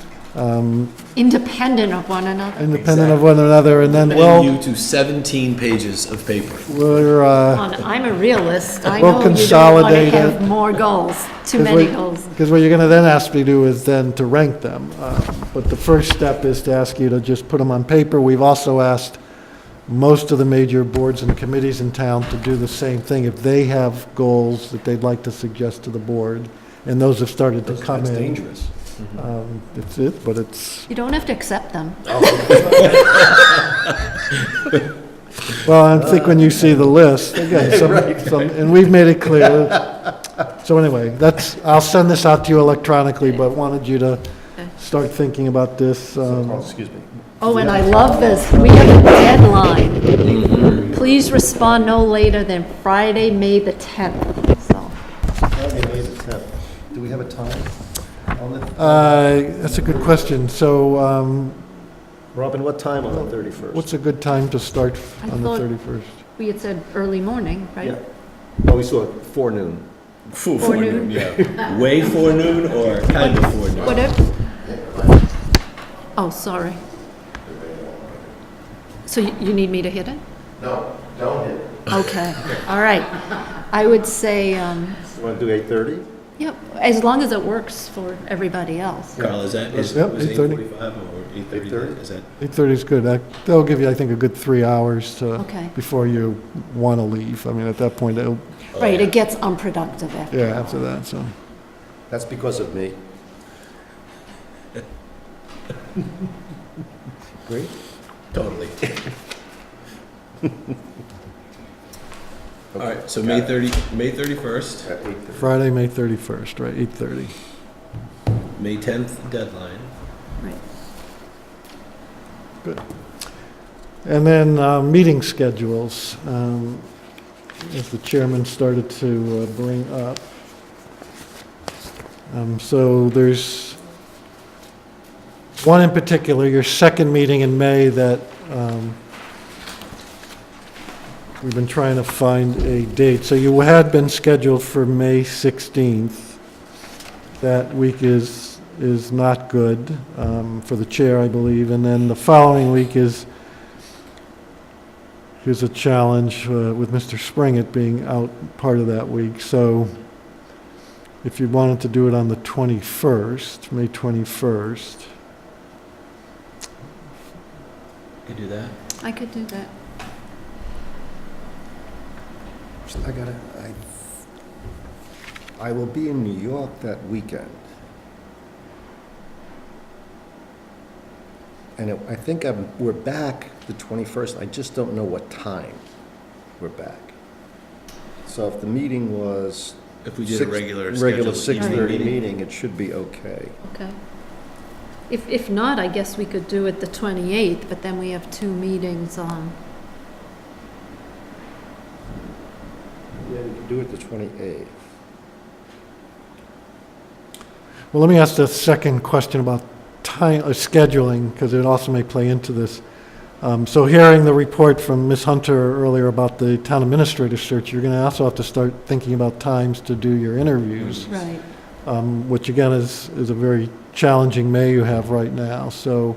Independent of one another. independent of one another, and then, Limiting you well, to 17 pages of paper. we're, I'm a realist. I We'll know you don't want to consolidate have it. more goals, too many goals. Because what you're going to then ask me to do is then to rank them. But the first step is to ask you to just put them on paper. We've also asked most of the major boards and committees in town to do the same thing if they have goals that they'd like to suggest to the board. And those have started to come That's in. dangerous. It's it, but it's, You don't have to accept them. well, I think when you see the list, again, and we've made it clear. So anyway, I'll send this out to you electronically, but wanted you to start thinking about this. Oh, excuse me. Oh, and I love this. We have a deadline. Please respond no later than Friday, May the 10th. So, Friday, May the 10th. Do we have a time on the? That's a good question. So Robin, what time on the 31st? what's a good time to start I on the thought- 31st? we had said early morning, right? Yeah. Oh, we saw it forenoon. Forenoon, yeah. Way forenoon or kind of forenoon? Whatever. Oh, sorry. So you need me to hit it? No, don't hit. Okay, all right. I would say, You want to do 8:30? yeah, as long as it works for everybody else. Carl, is that, was Yep, 8:45 or 8:30? 8:30? Is that? 8:30 is good. That'll give you, I think, a good 3 hours Okay. before you want to leave. I mean, at that point, Right, it gets unproductive after. yeah, after that, so. That's because of me. Great. Totally. All right, so May 31st, At 8:30. Friday, May 31st, right, 8:30. May 10th deadline. Right. Good. And then meeting schedules, as the chairman started to bring up. So there's one in particular, your second meeting in May that we've been trying to find a date. So you had been scheduled for May 16th. That week is not good for the chair, I believe. And then the following week is a challenge with Mr. Springett being out part of that week. So if you wanted to do it on the 21st, May 21st, Could do that. I could do that. I will be in New York that weekend. And I think we're back the 21st, I just don't know what time we're back. So if the meeting was. If we did a regular Regular scheduled 6:30 meeting. meeting, it should be okay. Okay. If not, I guess we could do it the 28th, but then we have two meetings on. Yeah, we can do it the 28th. well, let me ask the second question about time, scheduling, because it also may play into this. So hearing the report from Ms. Hunter earlier about the town administrator search, you're going to also have to start thinking about times to do your interviews, Right. which again is a very challenging May you have right now. So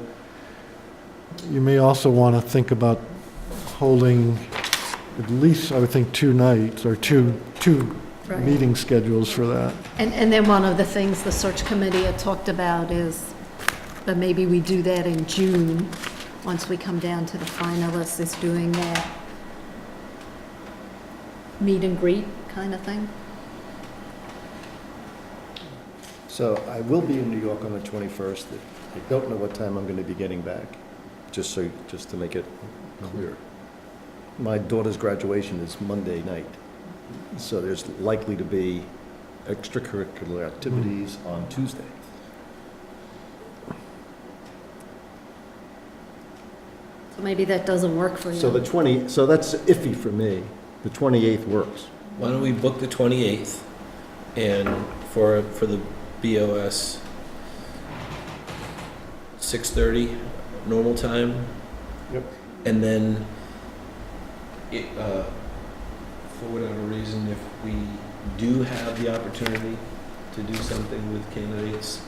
you may also want to think about holding at least, I would think, 2 nights or two Right. meeting schedules for that. And then one of the things the search committee had talked about is that maybe we do that in June, once we come down to the finalists, is doing that meet and greet kind of thing. So I will be in New York on the 21st. I don't know what time I'm going to be getting back, just to make it clear. My daughter's graduation is Monday night, so there's likely to be extracurricular activities on Tuesday. So maybe that doesn't work for you. So that's iffy for me. The 28th works. Why don't we book the 28th and for the BOS, 6:30 normal time? Yep. And then, for whatever reason, if we do have the opportunity to do something with candidates,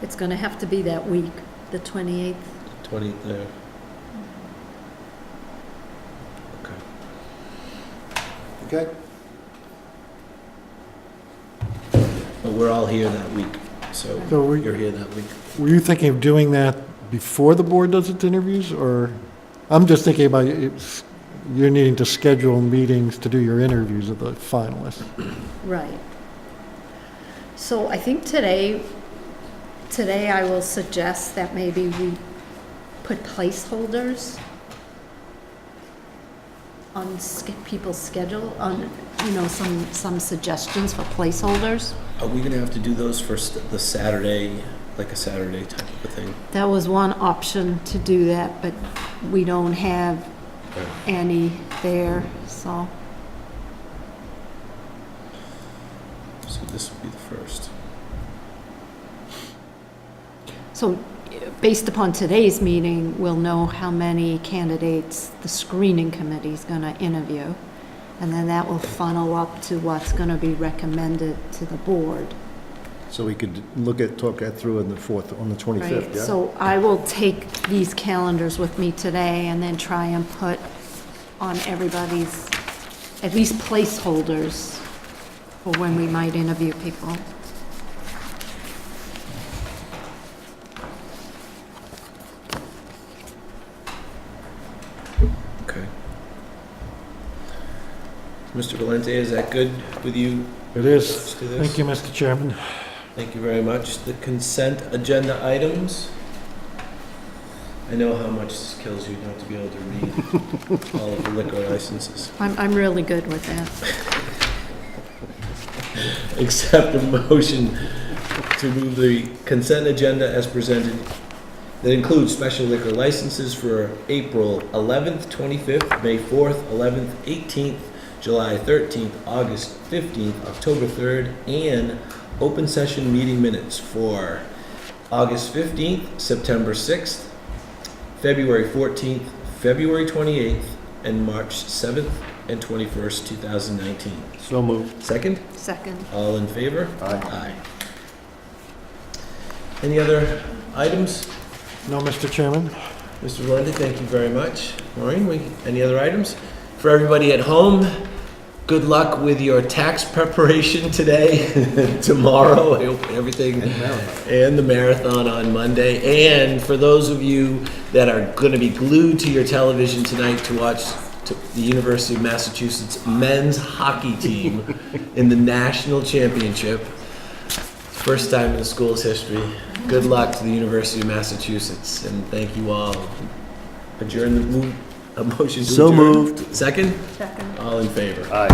It's going to have to be that week, the 28th. 20th there. Okay. Okay? But we're all here that week, so So you're here that week. were you thinking of doing that before the board does its interviews, or? I'm just thinking about you're needing to schedule meetings to do your interviews of the finalists. Right. So I think today I will suggest that maybe we put placeholders on people's schedule, on, some suggestions for placeholders. Are we gonna have to do those for the Saturday, like a Saturday type of a thing? That was one option to do that, but we don't have any there, so. So this would be the first. So based upon today's meeting, we'll know how many candidates the screening committee is going to interview. And then that will funnel up to what's going to be recommended to the board. So we could talk that through on the 25th, Right? yeah? So I will take these calendars with me today and then try and put on everybody's, at least placeholders for when we might interview people. Okay. Mr. Valente, is that good with you? It is. Let's do this. Thank you, Mr. Chairman. Thank you very much. The consent agenda items. I know how much this kills you not to be able to read all of the liquor licenses. I'm really good with that. Accept a motion to move the consent agenda as presented that includes special liquor licenses for April 11th, 25th, May 4th, 11th, 18th, July 13th, August 15th, October 3rd, and open session meeting minutes for August 15th, September 6th, February 14th, February 28th, and March 7th and 21st, 2019. So moved. Second? Second. All in favor? Aye. Aye. Any other items? No, Mr. Chairman? Mr. Valente, thank you very much. Maureen, any other items? For everybody at home, good luck with your tax preparation today, tomorrow, I hope everything, and the marathon on Monday. And for those of you that are going to be glued to your television tonight to watch the University of Massachusetts men's hockey team in the national championship, first time in the school's history. Good luck to the University of Massachusetts, and thank you all. Adjourn the move. A motion to So adjourn. moved. Second? Second. All in favor? Aye.